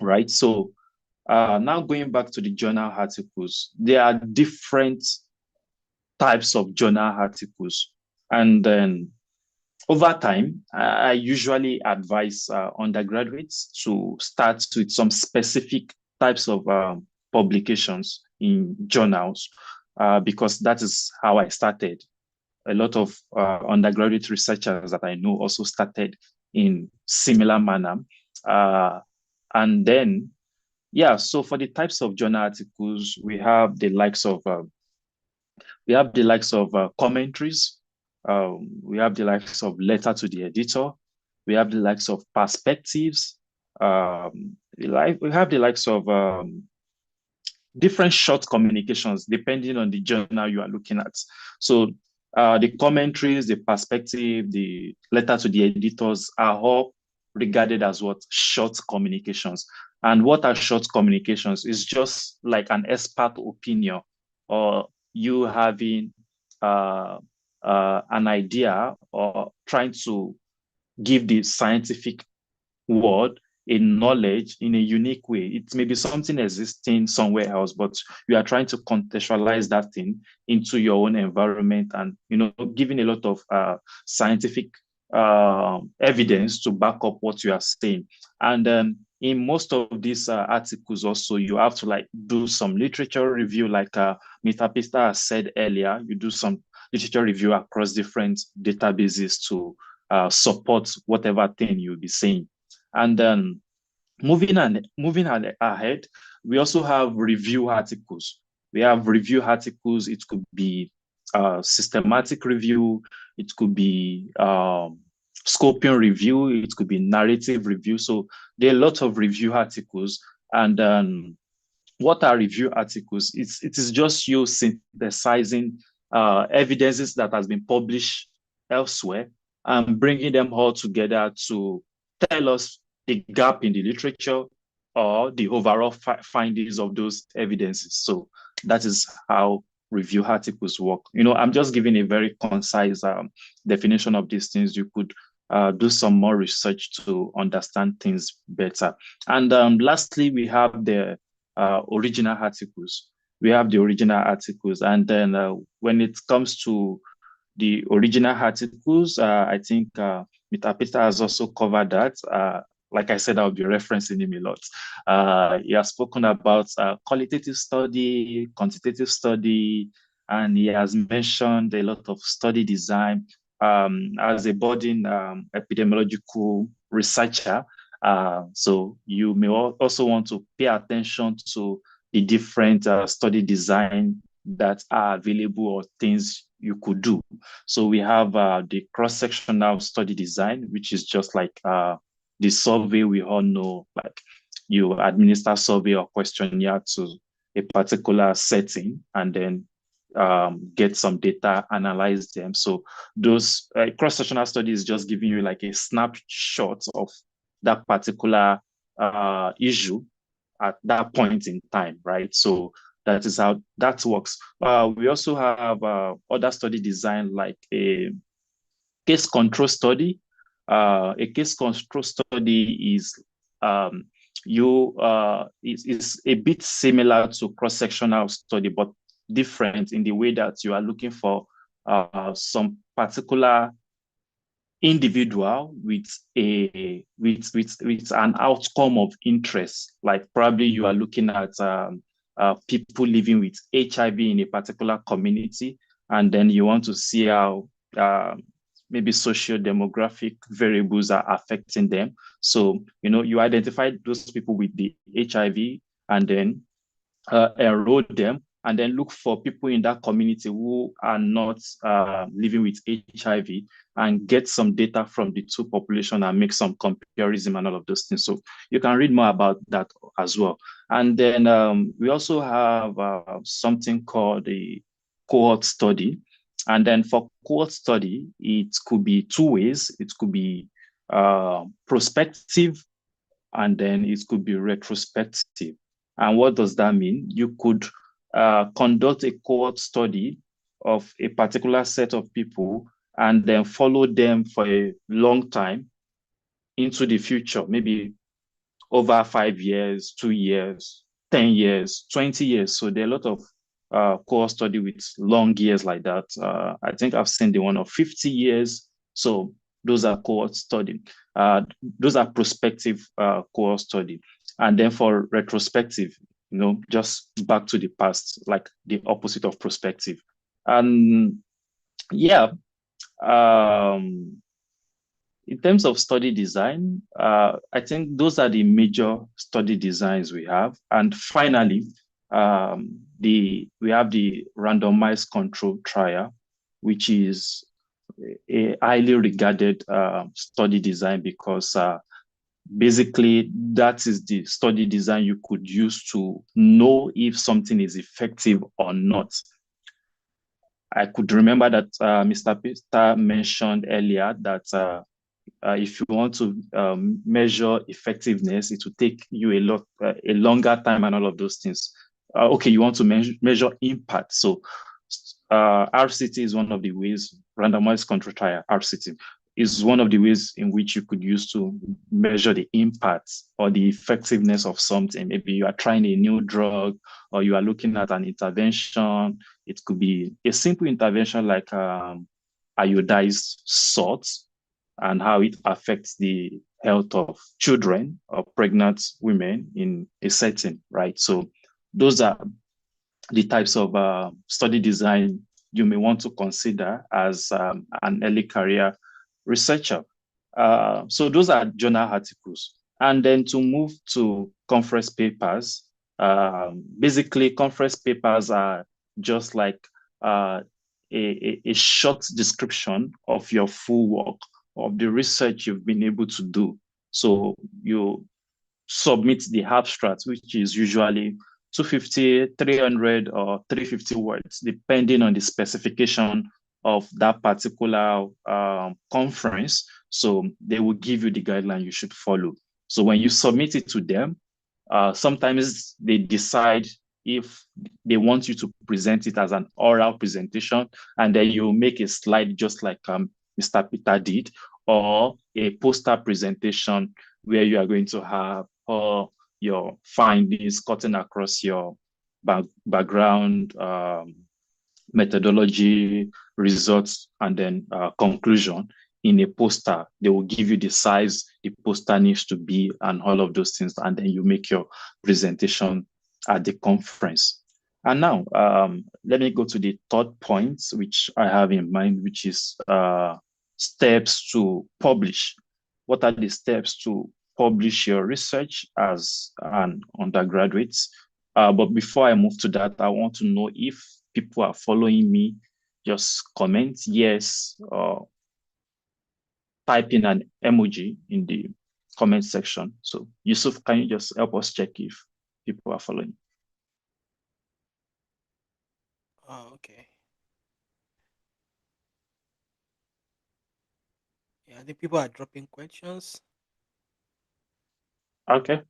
right? So now going back to the journal articles, there are different types of journal articles. And then over time, I usually advise undergraduates to start with some specific types of publications in journals, because that is how I started. A lot of undergraduate researchers that I know also started in similar manner. And then, so for the types of journal articles, we have the likes of commentaries. We have the likes of letter to the editor. We have the likes of perspectives. We have the likes of different short communications depending on the journal you are looking at. So the commentaries, the perspective, the letter to the editors are all regarded as what? Short communications. And what are short communications? It's just like an expert opinion or you having an idea or trying to give the scientific word a knowledge in a unique way. It may be something existing somewhere else, but you are trying to contextualize that thing into your own environment and, giving a lot of scientific evidence to back up what you are saying. And in most of these articles also, you have to do some literature review, like Mr. Pista has said earlier, you do some literature review across different databases to support whatever thing you'll be saying. And then moving ahead, we also have review articles. We have review articles. It could be systematic review. It could be scoping review. It could be narrative review. So there are a lot of review articles. And what are review articles? It is just you synthesizing evidences that has been published elsewhere and bringing them all together to tell us the gap in the literature or the overall findings of those evidences. So that is how review articles work. I'm just giving a very concise definition of these things. You could do some more research to understand things better. And lastly, we have the original articles. We have the original articles. And then when it comes to the original articles, I think Mr. Peter has also covered that. Like I said, I'll be referencing him a lot. He has spoken about qualitative study, quantitative study, and he has mentioned a lot of study design. As a budding epidemiological researcher, so you may also want to pay attention to the different study design that are available or things you could do. So we have the cross-sectional study design, which is just like the survey we all know, like you administer survey or questionnaire to a particular setting and then get some data, analyze them. So those cross-sectional studies just giving you like a snapshot of that particular issue at that point in time, right? So that is how that works. We also have other study design like a case control study. A case control study is is a bit similar to cross-sectional study, but different in the way that you are looking for some particular individual with an outcome of interest. Like probably you are looking at people living with HIV in a particular community, and then you want to see how maybe socio-demographic variables are affecting them. So, you identify those people with the HIV and then enroll them, and then look for people in that community who are not living with HIV and get some data from the two populations and make some comparison and all of those things. So you can read more about that as well. And then we also have something called the cohort study. And then for cohort study, it could be two ways. It could be prospective, and then it could be retrospective. And what does that mean? You could conduct a cohort study of a particular set of people and then follow them for a long time into the future, maybe over 5 years, 2 years, 10 years, 20 years. So there are a lot of cohort study with long years like that. I think I've seen the one of 50 years. So those are cohort study. Those are prospective cohort study. And then for retrospective, just back to the past, like the opposite of prospective. And yeah, in terms of study design, I think those are the major study designs we have. And finally, we have the randomized control trial, which is a highly regarded study design because basically that is the study design you could use to know if something is effective or not. I could remember that Mr. Peter mentioned earlier that if you want to measure effectiveness, it will take you a longer time and all of those things. Okay, you want to measure impact. So RCT is one of the ways, randomized control trial, RCT, is one of the ways in which you could use to measure the impact or the effectiveness of something. Maybe you are trying a new drug or you are looking at an intervention. It could be a simple intervention like iodized salt and how it affects the health of children or pregnant women in a setting, right? So those are the types of study design you may want to consider as an early career researcher. So those are journal articles. And then to move to conference papers, Basically, conference papers are just like a short description of your full work, of the research you've been able to do. So you submit the abstract, which is usually 250, 300, or 350 words, depending on the specification of that particular conference. So they will give you the guideline you should follow. So when you submit it to them, sometimes they decide if they want you to present it as an oral presentation, and then you make a slide just like Mr. Peter did, or a poster presentation where you are going to have all your findings cutting across your background, methodology, results, and then conclusion in a poster. They will give you the size the poster needs to be and all of those things, and then you make your presentation at the conference. And now, let me go to the third point, which I have in mind, which is steps to publish. What are the steps to publish your research as an undergraduate? But before I move to that, I want to know if people are following me. Just comment yes or type in an emoji in the comment section. So Yusuf, can you just help us check if people are following? Oh, okay. Yeah, I think people are dropping questions. Okay.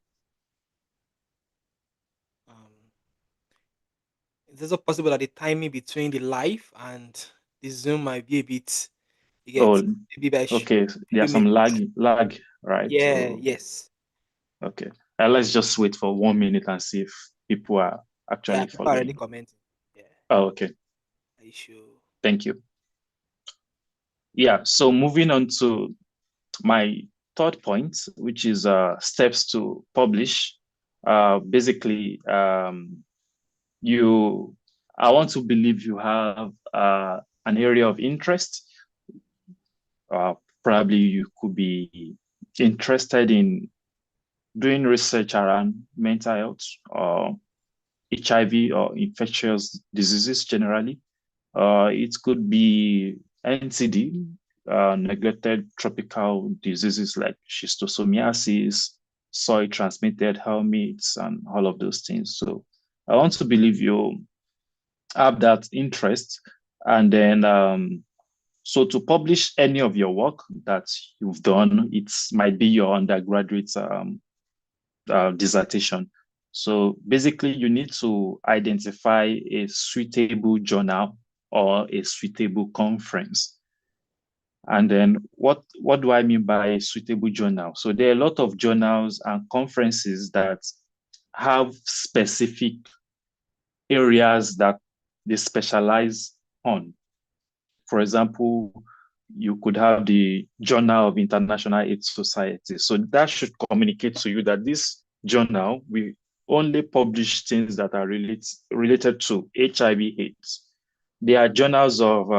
It's also possible that the timing between the live and the Zoom might be a bit, you Oh, get, maybe by okay. There are few some minutes. lag, right? Yeah, So, yes. okay. Let's just wait for 1 minute and see if people are Yeah, actually people are already following. commenting. Yeah, Oh, okay. I show. Thank you. Yeah, so moving on to my third point, which is steps to publish. Basically, I want to believe you have an area of interest. Probably you could be interested in doing research around mental health or HIV or infectious diseases generally. It could be NTD, neglected tropical diseases like schistosomiasis, soil transmitted helminths, and all of those things. So I want to believe you have that interest. And then, so to publish any of your work that you've done, it might be your undergraduate dissertation. So basically, you need to identify a suitable journal or a suitable conference. And then what do I mean by a suitable journal? So there are a lot of journals and conferences that have specific areas that they specialize on. For example, you could have the Journal of International AIDS Society. So that should communicate to you that this journal will only publish things that are related to HIV/AIDS. There are journals of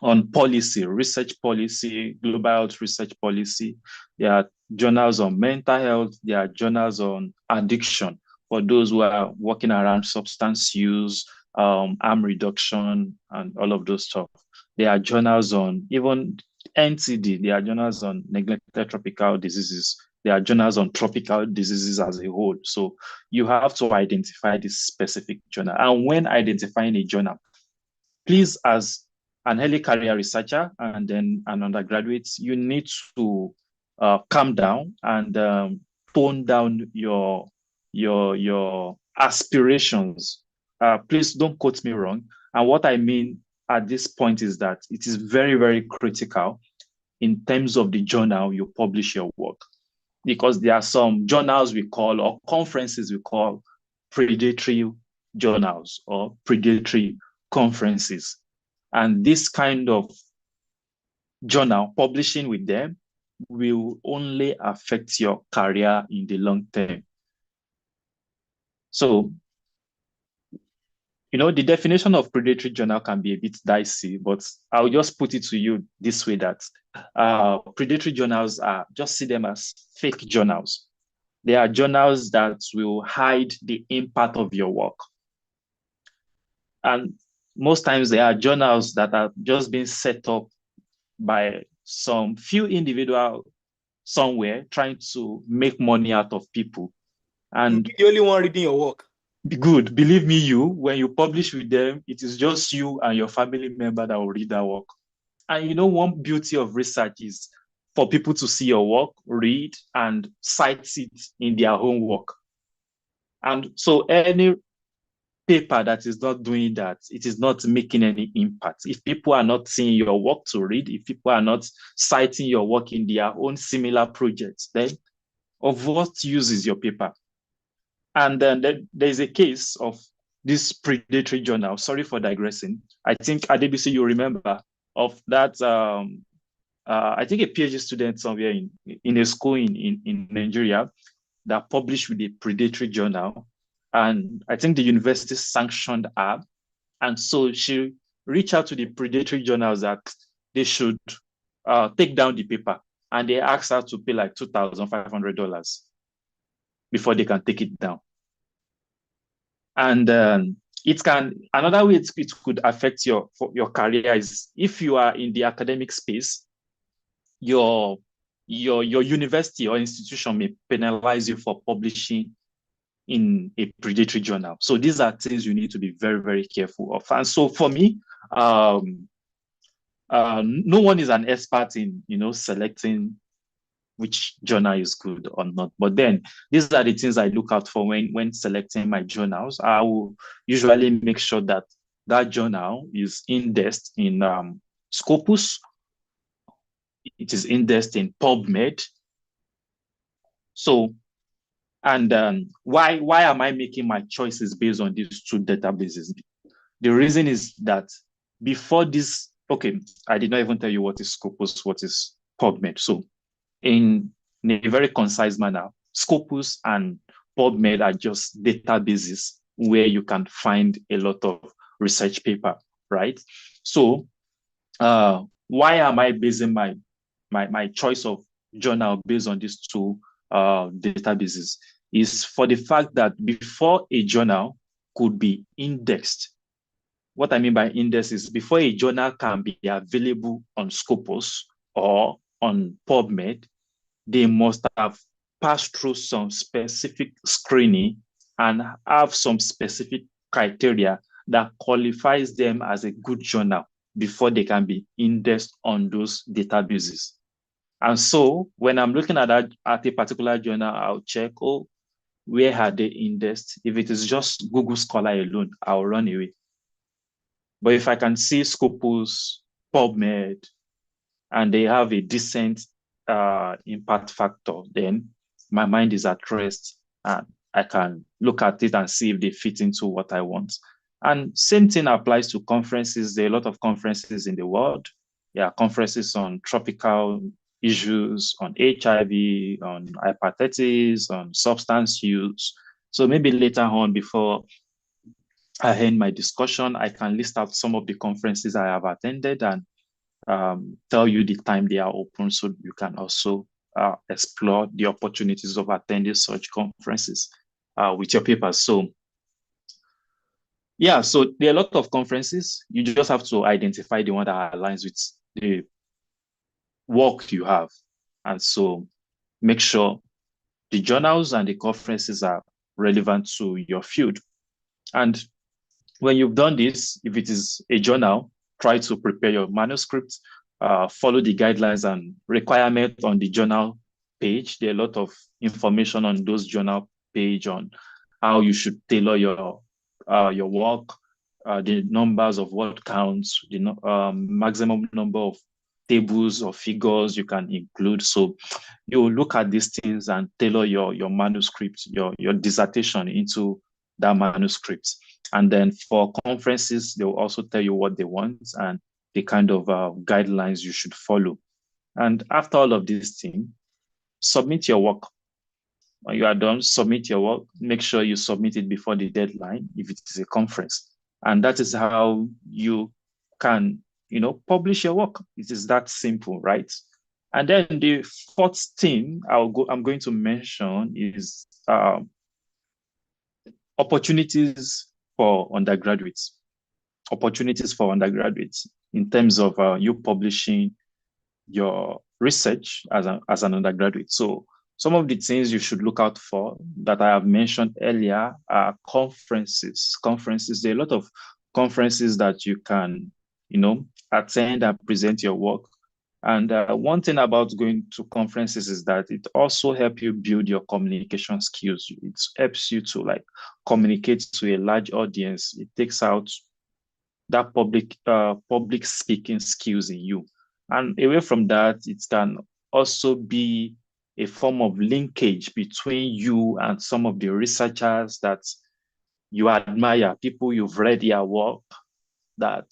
on policy, research policy, global health research policy. There are journals on mental health. There are journals on addiction for those who are working around substance use, harm reduction, and all of those stuff. There are journals on even NTD. There are journals on neglected tropical diseases. There are journals on tropical diseases as a whole. So you have to identify this specific journal. And when identifying a journal, please, as an early career researcher and then an undergraduate, you need to calm down and tone down your aspirations. Please don't quote me wrong. And what I mean at this point is that it is very, very critical in terms of the journal you publish your work, because there are some journals we call, or conferences we call, predatory journals or predatory conferences. And this kind of journal, publishing with them, will only affect your career in the long term. So, the definition of predatory journal can be a bit dicey, but I'll just put it to you this way, that predatory journals just see them as fake journals. There are journals that will hide the impact of your work. And most times there are journals that are just being set up by some few individual somewhere trying to make money out of people. And you're the only one reading your work. Good. Believe me, when you publish with them, it is just you and your family member that will read that work. And one beauty of research is for people to see your work, read, and cite it in their own work. And so any paper that is not doing that, it is not making any impact. If people are not seeing your work to read, if people are not citing your work in their own similar projects, then of what use is your paper? And then there's a case of this predatory journal. Sorry for digressing. I think Adebisi, you remember of that. I think a PhD student somewhere in a school in Nigeria that published with a predatory journal, and I think the university sanctioned her, and so she reached out to the predatory journals that they should take down the paper, and they asked her to pay like $2,500 before they can take it down. And another way it could affect your career is if you are in the academic space, your university or institution may penalize you for publishing in a predatory journal. So these are things you need to be very, very careful of. And so for me, no one is an expert in selecting which journal is good or not. But then these are the things I look out for when selecting my journals. I will usually make sure that journal is indexed in Scopus. It is indexed in PubMed. So, and why am I making my choices based on these two databases? The reason is that before this, okay, I did not even tell you what is Scopus, what is PubMed. So in a very concise manner, Scopus and PubMed are just databases where you can find a lot of research paper, right? So why am I basing my choice of journal based on these two databases? Is for the fact that before a journal could be indexed, what I mean by index is before a journal can be available on Scopus or on PubMed, they must have passed through some specific screening and have some specific criteria that qualifies them as a good journal before they can be indexed on those databases. And so when I'm looking at a particular journal, I'll check, where are they indexed? If it is just Google Scholar alone, I'll run away. But if I can see Scopus, PubMed, and they have a decent impact factor, then my mind is at rest and I can look at it and see if they fit into what I want. And same thing applies to conferences. There are a lot of conferences in the world. There are conferences on tropical issues, on HIV, on APHTReS, on substance use. So maybe later on, before I end my discussion, I can list out some of the conferences I have attended and tell you the time they are open, so you can also explore the opportunities of attending such conferences with your papers. So yeah, so there are a lot of conferences. You just have to identify the one that aligns with the work you have. And so make sure the journals and the conferences are relevant to your field. And when you've done this, if it is a journal, try to prepare your manuscript, follow the guidelines and requirements on the journal page. There are a lot of information on those journal page on how you should tailor your work, the numbers of word counts, the maximum number of tables or figures you can include. So you look at these things and tailor your manuscript, your dissertation into that manuscript. And then for conferences, they'll also tell you what they want and the kind of guidelines you should follow. And after all of these things, submit your work. When you are done, submit your work. Make sure you submit it before the deadline if it is a conference. And that is how you can, publish your work. It is that simple, right? And then the fourth thing I'm going to mention is opportunities for undergraduates. Opportunities for undergraduates in terms of you publishing your research as an undergraduate. So some of the things you should look out for that I have mentioned earlier are conferences. Conferences, there are a lot of conferences that you can, attend and present your work. And one thing about going to conferences is that it also helps you build your communication skills. It helps you to communicate to a large audience. It takes out that public speaking skills in you. And away from that, it can also be a form of linkage between you and some of the researchers that you admire, people you've read their work that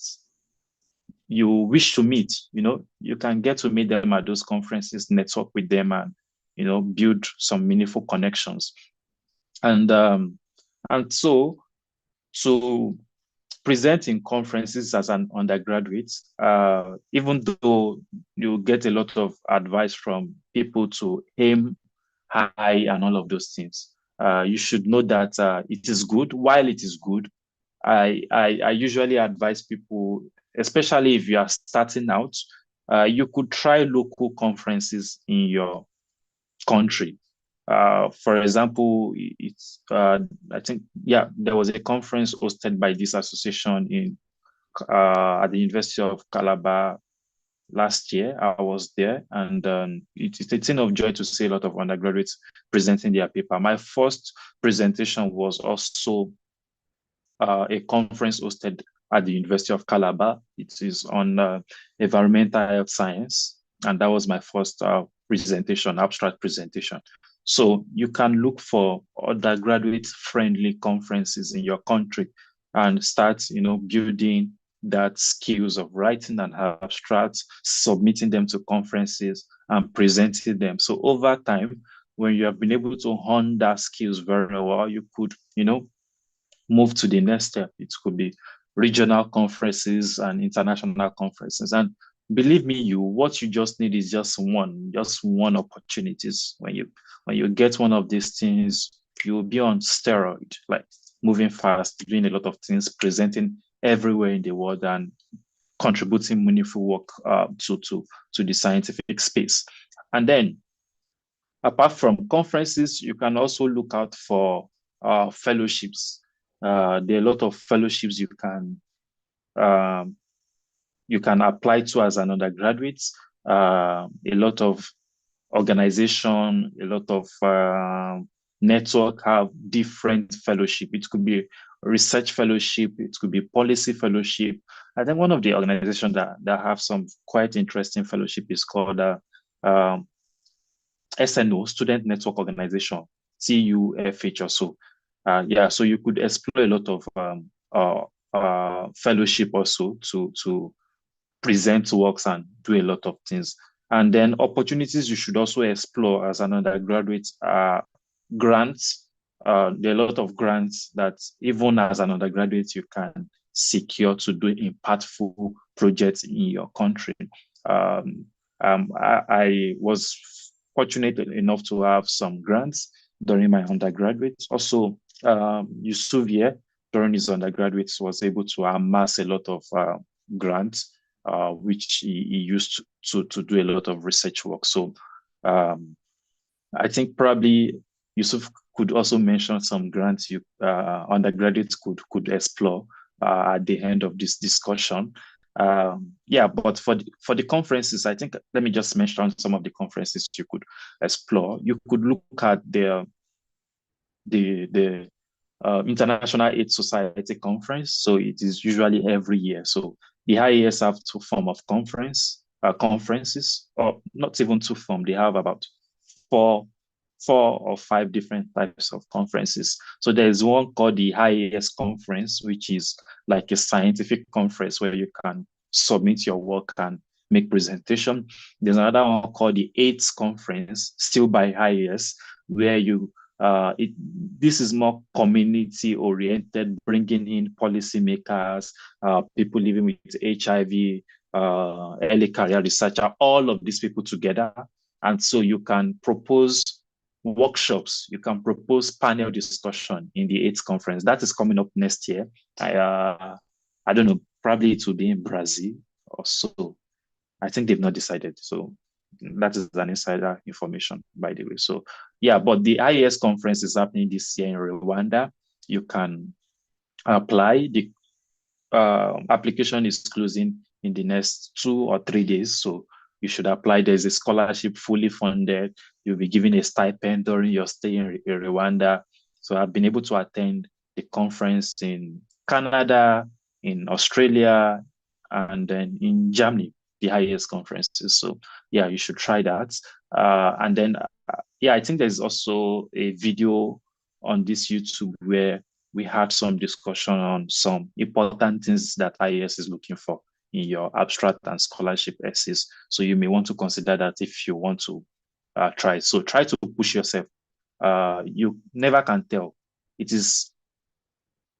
you wish to meet. You can get to meet them at those conferences, network with them, and build some meaningful connections. And so to present in conferences as an undergraduate, even though you get a lot of advice from people to aim high and all of those things, you should know that it is good. While it is good, I usually advise people, especially if you are starting out, you could try local conferences in your country. For example, I think, there was a conference hosted by this association at the University of Calabar last year. I was there, and it's a thing of joy to see a lot of undergraduates presenting their paper. My first presentation was also a conference hosted at the University of Calabar. It is on environmental health science, and that was my first presentation, abstract presentation. So you can look for undergraduate-friendly conferences in your country and start, building that skills of writing and abstracts, submitting them to conferences and presenting them. So over time, when you have been able to hone that skills very well, you could, move to the next step. It could be regional conferences and international conferences. And believe me, what you just need is just one opportunities. When you get one of these things, you'll be on steroid, like moving fast, doing a lot of things, presenting everywhere in the world, and contributing meaningful work to the scientific space. And then, apart from conferences, you can also look out for fellowships. There are a lot of fellowships you can apply to as an undergraduate. A lot of organization, a lot of network have different fellowship. It could be research fellowship, it could be policy fellowship. I think one of the organizations that have some quite interesting fellowship is called SNO, Student Network Organization, TUFH or so. So you could explore a lot of fellowship also to present works and do a lot of things. And then opportunities you should also explore as an undergraduate are grants. There are a lot of grants that even as an undergraduate you can secure to do impactful projects in your country. I was fortunate enough to have some grants during my undergraduate. Also, Yusuf during his undergraduate was able to amass a lot of grants, which he used to do a lot of research work. So I think probably Yusuf could also mention some grants you undergraduates could explore at the end of this discussion. But for the conferences, I think let me just mention some of the conferences you could explore. You could look at the International AIDS Society Conference. So it is usually every year. So the IAS have two forms of conferences, or not even two forms. They have about four or five different types of conferences. So there's one called the IAS conference, which is like a scientific conference where you can submit your work and make presentation. There's another one called the AIDS conference, still by IAS, where this is more community oriented, bringing in policymakers, people living with HIV, early career researcher, all of these people together. And so you can propose workshops, you can propose panel discussion in the AIDS conference. That is coming up next year. I don't know, probably it will be in Brazil or so. I think they've not decided. So that is an insider information, by the way. So yeah, but the IAS conference is happening this year in Rwanda. You can apply. The application is closing in the next 2 or 3 days. So you should apply. There's a scholarship fully funded. You'll be given a stipend during your stay in Rwanda. So I've been able to attend the conference in Canada, in Australia, and then in Germany, the highest conferences. So yeah, you should try that. And then, yeah, I think there's also a video on this YouTube where we had some discussion on some important things that IAS is looking for in your abstract and scholarship essays. So you may want to consider that if you want to try. So try to push yourself. You never can tell. It is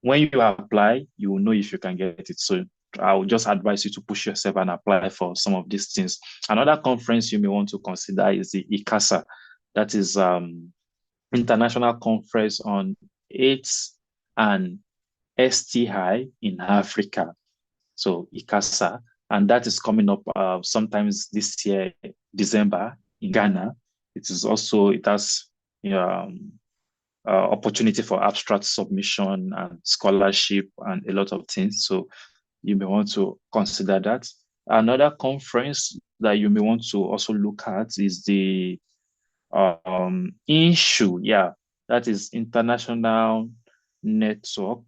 when you apply, you will know if you can get it. So I would just advise you to push yourself and apply for some of these things. Another conference you may want to consider is the ICASA. That is International Conference on AIDS and STI in Africa. So ICASA, and that is coming up sometimes this year, December in Ghana. It has opportunity for abstract submission and scholarship and a lot of things. So you may want to consider that. Another conference that you may want to also look at is the INSHU. Yeah, that is International Network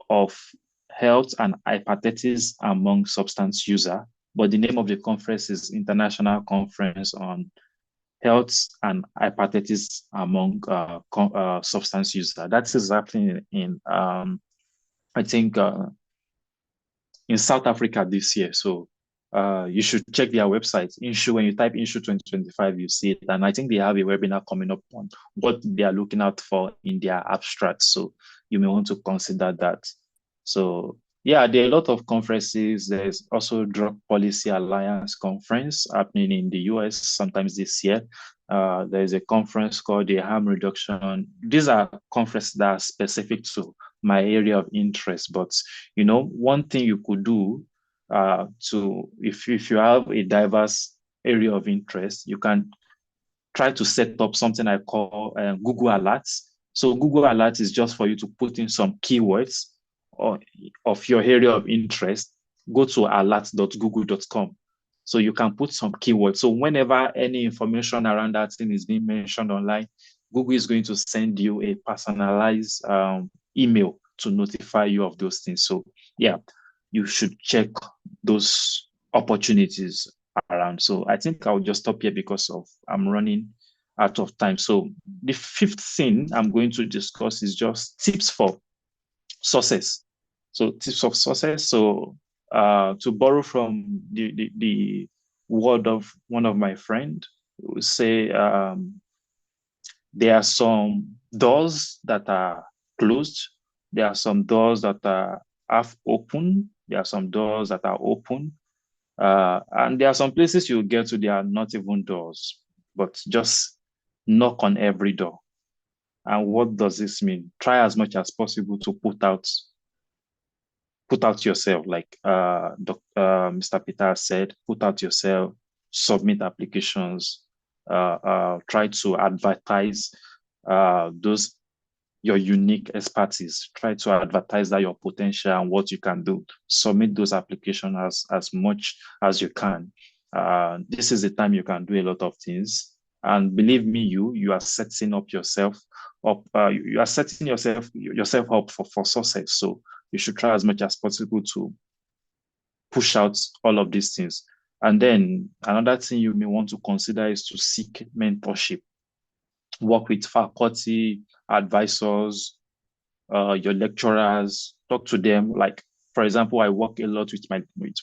of Health and Hepatitis Among Substance User. But the name of the conference is International Conference on Health and Hepatitis Among Substance User. That is happening in I think in South Africa this year. So you should check their website. INSHU, when you type INSHU 2025, you see it. And I think they have a webinar coming up on what they are looking out for in their abstract. So you may want to consider that. So yeah, there are a lot of conferences. There's also Drug Policy Alliance conference happening in the US sometimes this year. There's a conference called the Harm Reduction. These are conferences that are specific to my area of interest. But one thing you could do if you have a diverse area of interest, you can try to set up something I call Google Alerts. So Google Alerts is just for you to put in some keywords of your area of interest. Go to alerts.google.com. So you can put some keywords. So whenever any information around that thing is being mentioned online, Google is going to send you a personalized email to notify you of those things. So yeah, you should check those opportunities around. So I think I'll just stop here because I'm running out of time. So the fifth thing I'm going to discuss is just tips for success. So tips of success. So to borrow from the word of one of my friends, who say there are some doors that are closed. There are some doors that are half open. There are some doors that are open. And there are some places you get to, they are not even doors, but just knock on every door. And what does this mean? Try as much as possible to put out yourself, like Mr. Peter said, put out yourself, submit applications, try to advertise your unique expertise. Try to advertise that your potential and what you can do. Submit those applications as much as you can. This is the time you can do a lot of things. And believe me, you are setting up yourself up. You are setting yourself up for success. So you should try as much as possible to push out all of these things. And then another thing you may want to consider is to seek mentorship. Work with faculty, advisors, your lecturers, talk to them. Like, for example, I work a lot with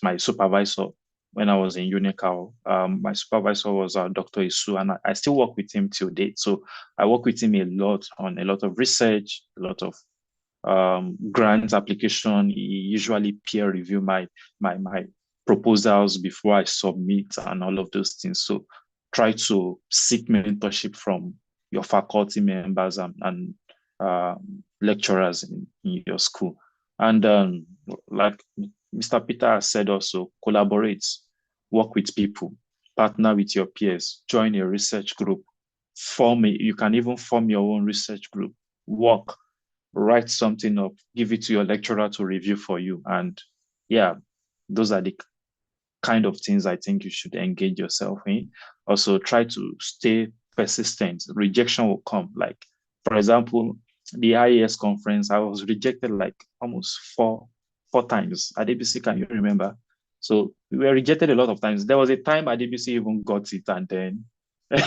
my supervisor when I was in Unical. My supervisor was Dr. Isu, and I still work with him till date. So I work with him a lot on a lot of research, a lot of grant application. He usually peer review my proposals before I submit and all of those things. So try to seek mentorship from your faculty members and lecturers in your school. And like Mr. Peter has said also, collaborate, work with people, partner with your peers, join a research group, you can even form your own research group, work, write something up, give it to your lecturer to review for you. And yeah, those are the kind of things I think you should engage yourself in. Also, try to stay persistent. Rejection will come. Like, for example, the IAS conference, I was rejected like almost four times at ABC. Can you remember? So we were rejected a lot of times. There was a time at ABC even got it, and then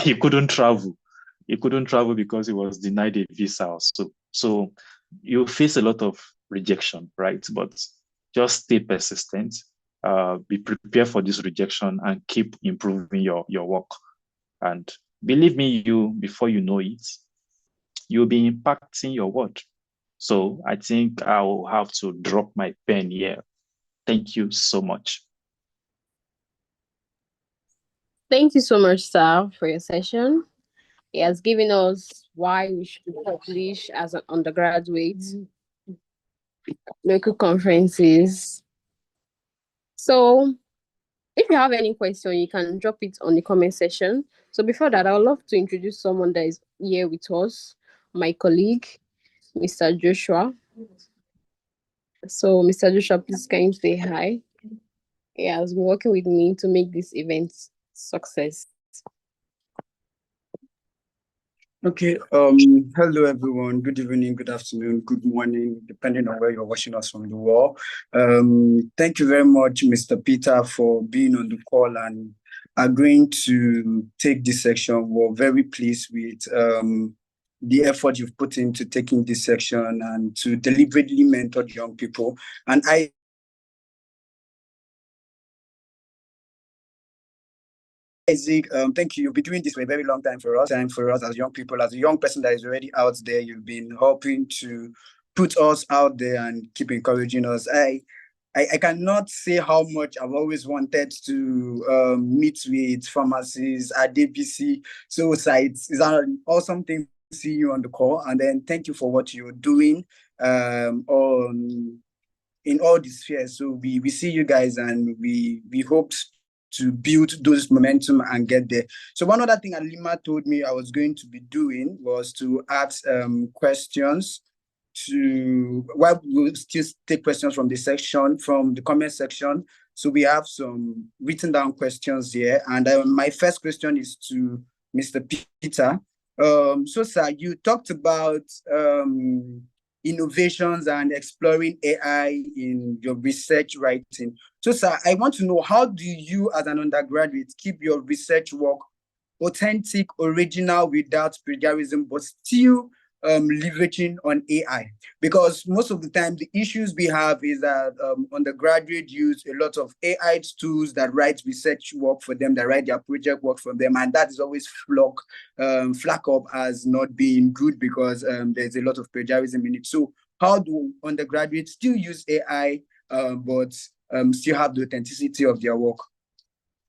he couldn't travel. He couldn't travel because he was denied a visa. So you face a lot of rejection, right? But just stay persistent, be prepared for this rejection, and keep improving your work. And believe me, before you know it, you'll be impacting your world. So I think I will have to drop my pen here. Thank you so much. Thank you so much, sir, for your session. He has given us why we should publish as an undergraduate, local conferences. So if you have any question, you can drop it on the comment section. So before that, I would love to introduce someone that is here with us, my colleague, Mr. Joshua. So Mr. Joshua, please can you say hi? He has been working with me to make this event success. Okay. Hello everyone. Good evening, good afternoon, good morning, depending on where you're watching us from the world. Thank you very much, Mr. Peter, for being on the call and agreeing to take this section. We're very pleased with the effort you've put into taking this section and to deliberately mentor young people. And Isaac, thank you. You've been doing this for a very long time for us as young people, as a young person that is already out there. You've been helping to put us out there and keep encouraging us. I cannot say how much I've always wanted to meet with pharmacists at DBC. So it's an awesome thing to see you on the call. And then thank you for what you're doing in all these spheres. So we see you guys and we hope to build those momentum and get there. So one other thing Halima told me I was going to be doing was to ask questions while we'll still take questions from the comment section. So we have some written down questions here. And my first question is to Mr. Peter. So sir, you talked about innovations and exploring AI in your research writing. So, sir, I want to know, how do you, as an undergraduate, keep your research work authentic, original, without plagiarism, but still leveraging on AI? Because most of the time, the issues we have is that undergraduates use a lot of AI tools that write research work for them, that write their project work for them, and that is always flag up as not being good because there's a lot of plagiarism in it. So how do undergraduates still use AI, but still have the authenticity of their work?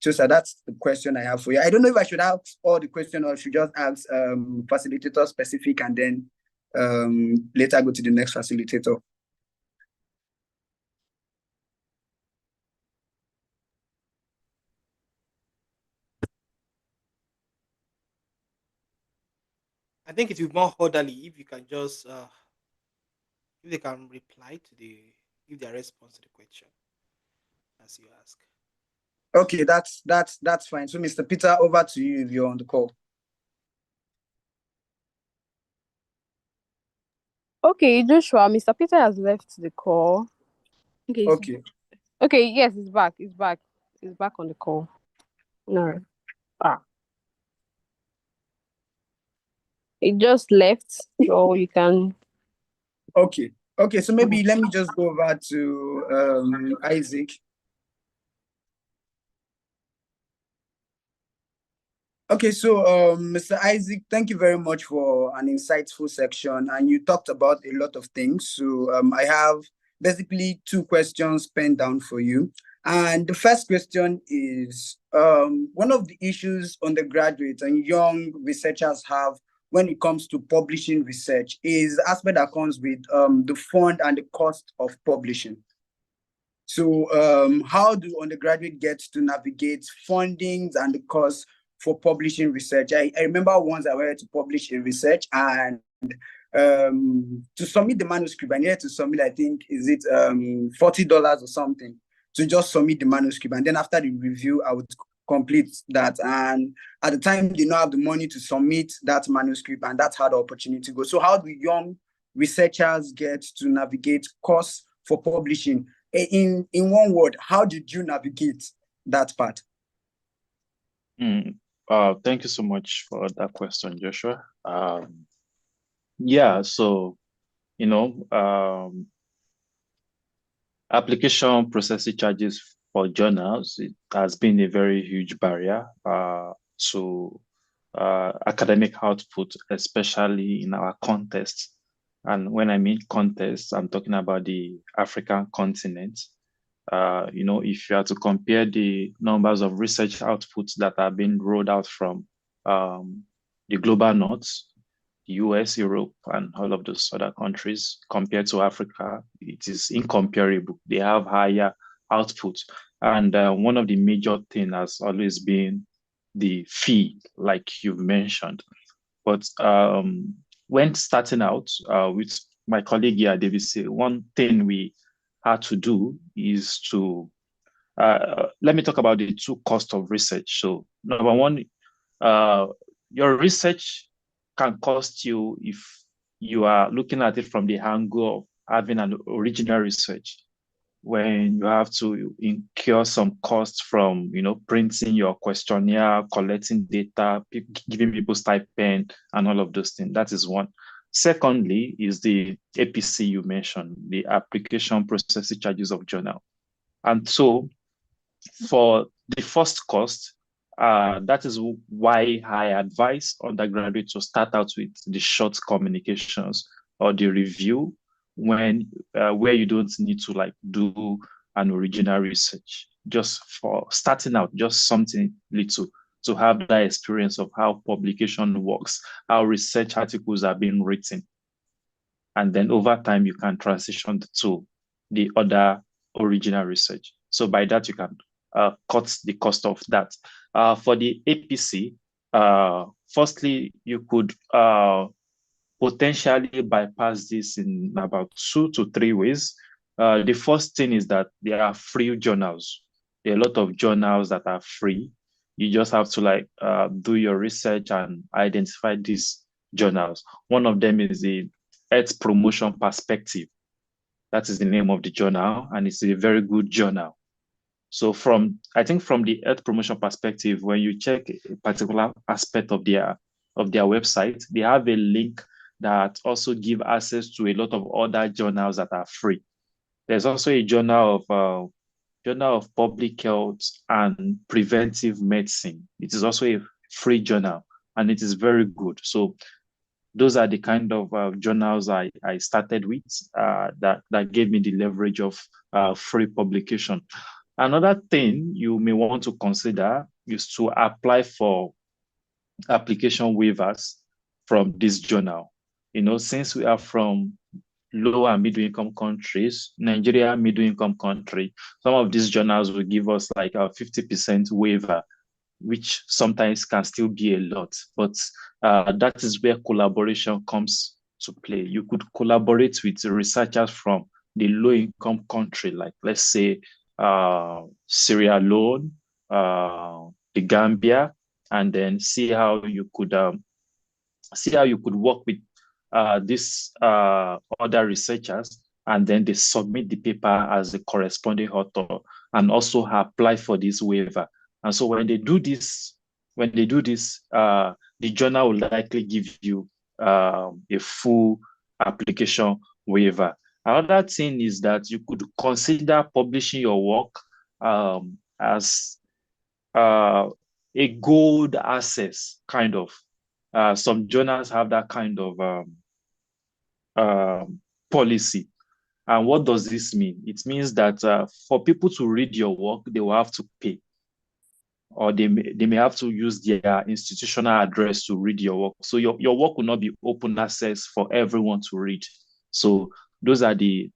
So that's the question I have for you. I don't know if I should ask all the questions or I should just ask facilitator specific and then later go to the next facilitator. I think it will be more orderly if you can just if they can reply to give their response to the question as you ask. Okay, that's fine. So Mr. Peter, over to you if you're on the call. Okay, Joshua, Mr. Peter has left the call. Okay. Okay. Okay, yes, he's back. He's back on the call. No. He just left, so you can. Okay. Okay, so maybe let me just go over to Isaac. Okay, so Mr. Isaac, thank you very much for an insightful section, and you talked about a lot of things. So I have basically two questions penned down for you, And the first question is, one of the issues undergraduates and young researchers have when it comes to publishing research is the aspect that comes with the fund and the cost of publishing. So how do undergraduate get to navigate fundings and the cost for publishing research? I remember once I wanted to publish a research, and to submit the manuscript, I needed to submit, I think, is it $40 or something to just submit the manuscript. And then after the review, I would complete that. And at the time, they did not have the money to submit that manuscript, and that's how the opportunity goes. So how do young researchers get to navigate costs for publishing? In one word, how did you navigate that part? Thank you so much for that question, Joshua. Yeah, so application processing charges for journals, it has been a very huge barrier to academic output, especially in our context. And when I mean context, I'm talking about the African continent. If you are to compare the numbers of research outputs that are being rolled out from the global north, US, Europe, and all of those other countries compared to Africa, it is incomparable. They have higher output. And one of the major things has always been the fee, like you've mentioned. But when starting out with my colleague here, David, one thing we had to do is to, let me talk about the two costs of research. So number one, your research can cost you if you are looking at it from the angle of having an original research, when you have to incur some costs from, printing your questionnaire, collecting data, giving people stipend, and all of those things. That is one. Secondly, is the APC you mentioned, the application processing charges of journal. And so for the first cost, that is why I advise undergraduates to start out with the short communications or the review, when where you don't need to do an original research, just for starting out, just something little to have that experience of how publication works, how research articles are being written. And then over time, you can transition to the other original research. So by that, you can cut the cost of that. For the APC, firstly, you could potentially bypass this in about 2 to 3 ways. The first thing is that there are free journals. There are a lot of journals that are free. You just have to do your research and identify these journals. One of them is the Earth Promotion Perspective. That is the name of the journal, and it's a very good journal. So I think from the Earth Promotion Perspective, when you check a particular aspect of their website, they have a link that also give access to a lot of other journals that are free. There's also a journal of Public Health and Preventive Medicine. It is also a free journal, and it is very good. So those are the kind of journals I started with that gave me the leverage of free publication. Another thing you may want to consider is to apply for application waivers from this journal. Since we are from low and middle income countries, Nigeria, middle income country, some of these journals will give us like a 50% waiver, which sometimes can still be a lot. But that is where collaboration comes to play. You could collaborate with researchers from the low income country, like let's say Sierra Leone, the Gambia, and then see how you could work with these other researchers, and then they submit the paper as a corresponding author and also apply for this waiver. And so when they do this, the journal will likely give you a full application waiver. Another thing is that you could consider publishing your work as a gold access, kind of. Some journals have that kind of policy. And what does this mean? It means that for people to read your work, they will have to pay, or they may have to use their institutional address to read your work. So your work will not be open access for everyone to read. So those are the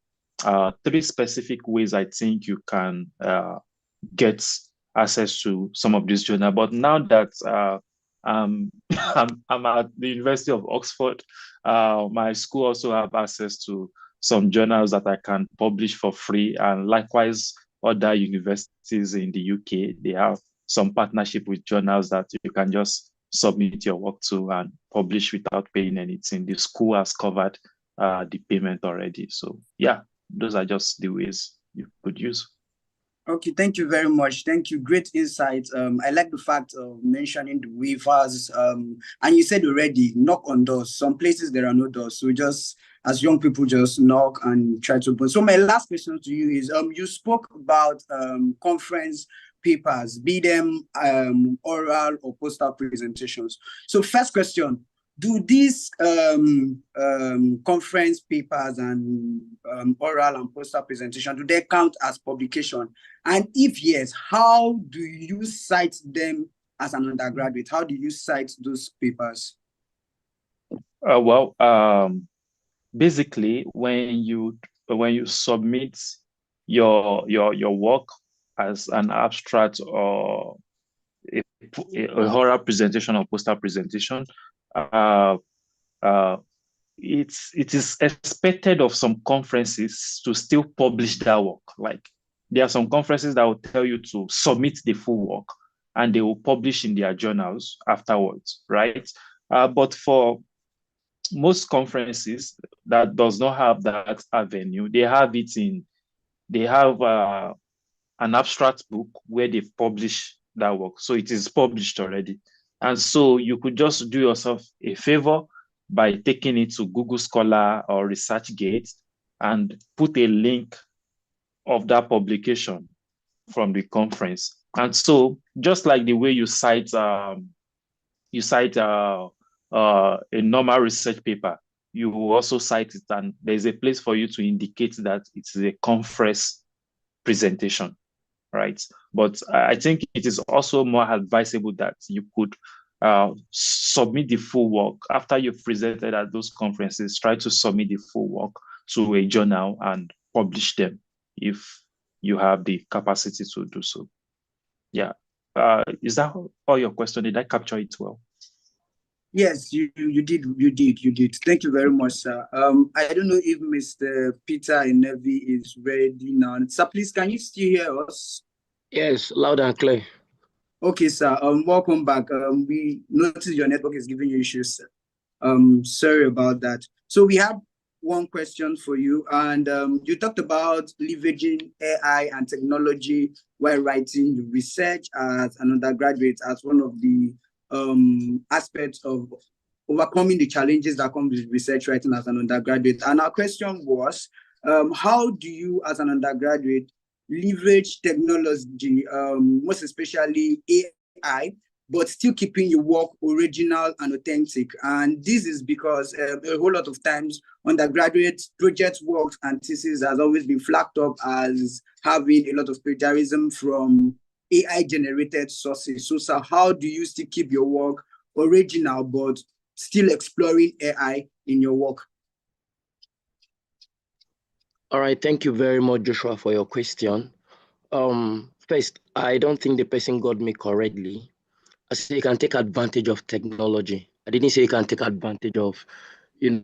three specific ways I think you can get access to some of these journals. But now that I'm at the University of Oxford, my school also have access to some journals that I can publish for free, and likewise other universities in the UK, they have some partnership with journals that you can just submit your work to and publish without paying anything. The school has covered the payment already. So yeah, those are just the ways you could use. Okay, thank you very much. Thank you. Great insight. I like the fact of mentioning the waivers. And you said already, knock on doors. Some places there are no doors. So just as young people, just knock and try to open. So my last question to you is, you spoke about conference papers, be them oral or poster presentations. So first question, do these conference papers and oral and poster presentation, do they count as publication? And if yes, how do you cite them as an undergraduate? How do you cite those papers? Basically, when you submit your work as an abstract or a oral presentation or poster presentation, uh, uh, it is expected of some conferences to still publish that work. Like there are some conferences that will tell you to submit the full work and they will publish in their journals afterwards, right? But for most conferences that does not have that avenue, they have an abstract book where they've published that work. So it is published already. And so you could just do yourself a favor by taking it to Google Scholar or ResearchGate and put a link of that publication from the conference. And so just like the way you cite a normal research paper, you will also cite it, and there's a place for you to indicate that it's a conference presentation, right? But I think it is also more advisable that you could submit the full work after you've presented at those conferences. Try to submit the full work to a journal and publish them if you have the capacity to do so. Yeah. Is that all your question? Did I capture it well? Yes, you did. Thank you very much, sir. I don't know if Mr. Peter Enyievi is ready now. Sir, please, can you still hear us? Yes, loud and clear. Okay, sir. Welcome back. We noticed your network is giving you issues, sir. Sorry about that. So we had one question for you, and you talked about leveraging AI and technology while writing your research as an undergraduate as one of the aspects of overcoming the challenges that come with research writing as an undergraduate. And our question was, how do you as an undergraduate leverage technology, most especially AI, but still keeping your work original and authentic? And this is because a whole lot of times undergraduate project works and thesis has always been flagged up as having a lot of plagiarism from AI generated sources. So, sir, how do you still keep your work original but still exploring AI in your work? All right, thank you very much, Joshua, for your question. First, I don't think the person got me correctly. I said you can take advantage of technology. I didn't say you can take advantage of, you know,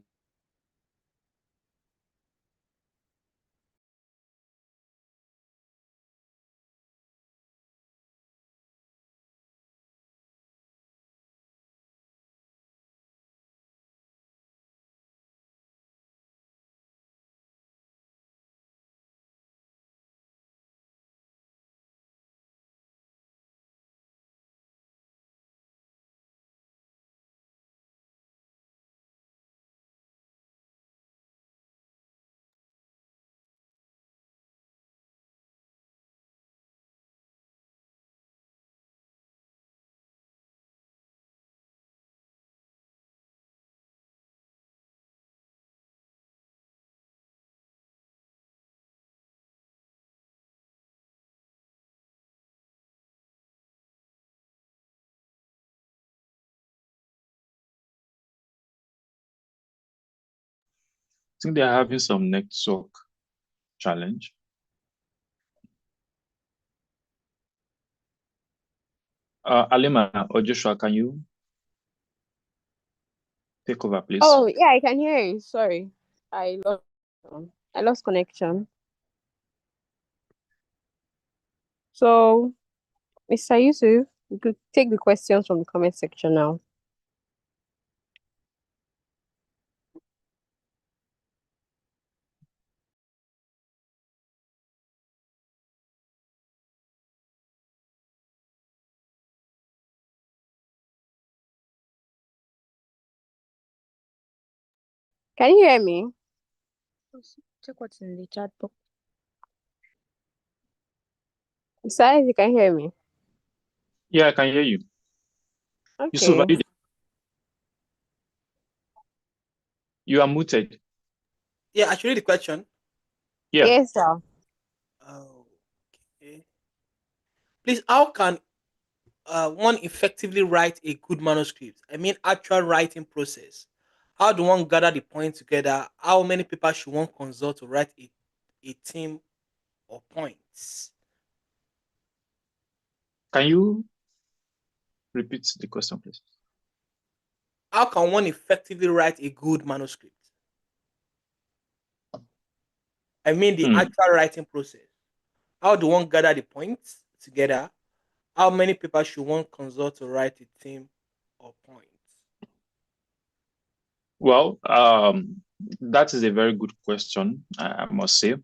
think they're having some network challenge. Halima or Joshua, can you take over, please? Oh, yeah, I can hear you. Sorry. I lost connection. So, Mr. Yusuf, you could take the questions from the comment section now. Can you hear me? Check what's in the chat box. Mr. Isaac, you can hear me? Yeah, I can hear you. Yusuf, Okay. you are muted. Yeah, I should read the question. Yeah. Yes, sir. Okay. Please, how can one effectively write a good manuscript? I mean, actual writing process. How do one gather the points together? How many people should one consult to write a team or points? Can you repeat the question, please? How can one effectively write a good manuscript? I mean, the actual writing process. How do one gather the points together? How many people should one consult to write a team or points? Well, that is a very good question, I must say.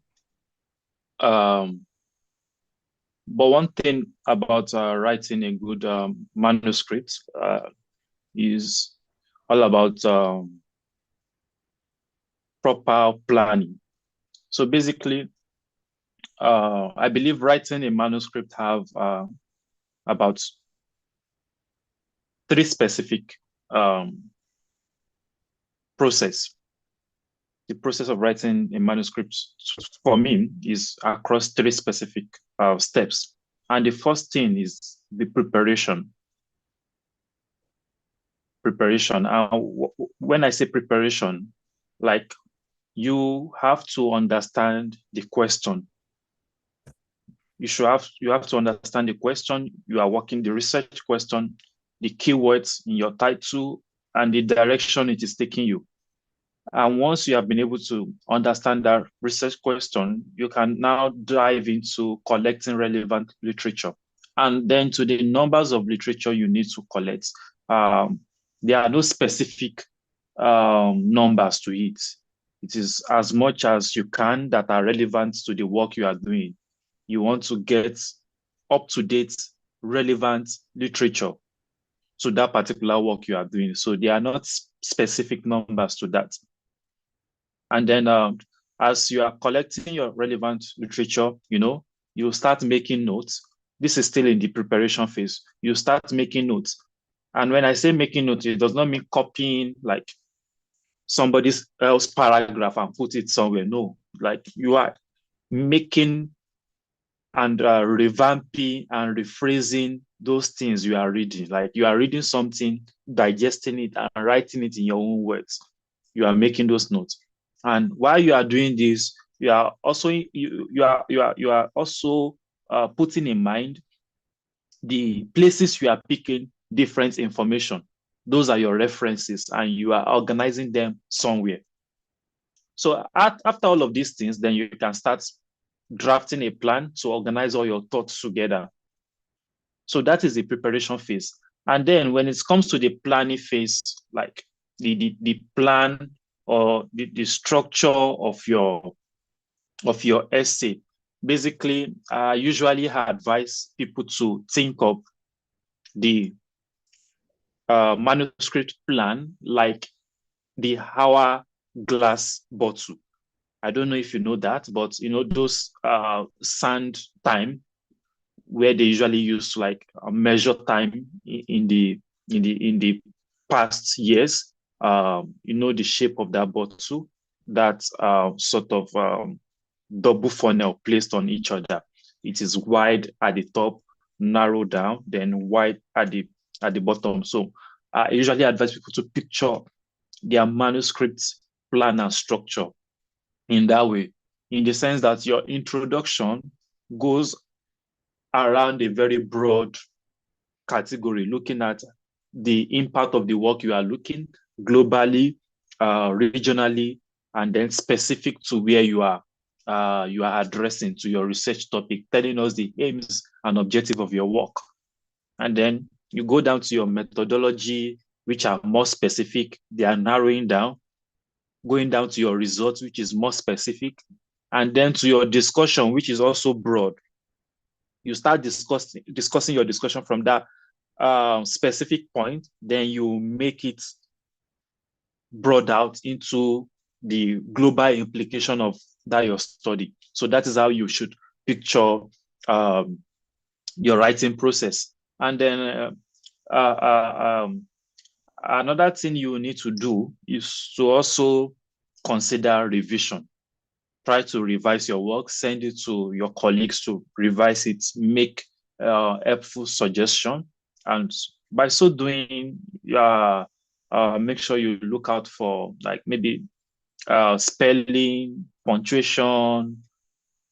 But one thing about writing a good manuscript is all about proper planning. So basically, I believe writing a manuscript have about 3 specific process. The process of writing a manuscript for me is across 3 specific steps. And the first thing is the preparation. Preparation. When I say preparation, like you have to understand the question. You have to understand the question. You are working the research question, the keywords in your title, and the direction it is taking you. And once you have been able to understand that research question, you can now dive into collecting relevant literature. And then to the numbers of literature you need to collect. There are no specific numbers to it. It is as much as you can that are relevant to the work you are doing. You want to get up-to-date, relevant literature to that particular work you are doing. So there are not specific numbers to that. And then as you are collecting your relevant literature, you start making notes. This is still in the preparation phase. You start making notes. And when I say making notes, it does not mean copying like somebody else's paragraph and put it somewhere. No, like you are making and revamping and rephrasing those things you are reading. Like you are reading something, digesting it, and writing it in your own words. You are making those notes. And while you are doing this, you are also putting in mind the places you are picking different information. Those are your references, and you are organizing them somewhere. So after all of these things, then you can start drafting a plan to organize all your thoughts together. So that is the preparation phase. And then when it comes to the planning phase, like the plan or the structure of your essay, basically, I usually advise people to think of the manuscript plan like the hourglass bottle. I don't know if you know that, but those sand time where they usually use to like measure time in the past years. The shape of that bottle, that sort of double funnel placed on each other. It is wide at the top, narrow down, then wide at the bottom. So I usually advise people to picture their manuscript plan and structure in that way, in the sense that your introduction goes around a very broad category, looking at the impact of the work you are looking globally, regionally, and then specific to where you are addressing to your research topic, telling us the aims and objective of your work. And then you go down to your methodology, which are more specific. They are narrowing down, going down to your results, which is more specific, and then to your discussion, which is also broad. You start discussing your discussion from that specific point, then you make it broad out into the global implication of that your study. So that is how you should picture your writing process. And then another thing you need to do is to also consider revision. Try to revise your work, send it to your colleagues to revise it, make helpful suggestion. And by so doing, make sure you look out for like maybe spelling, punctuation,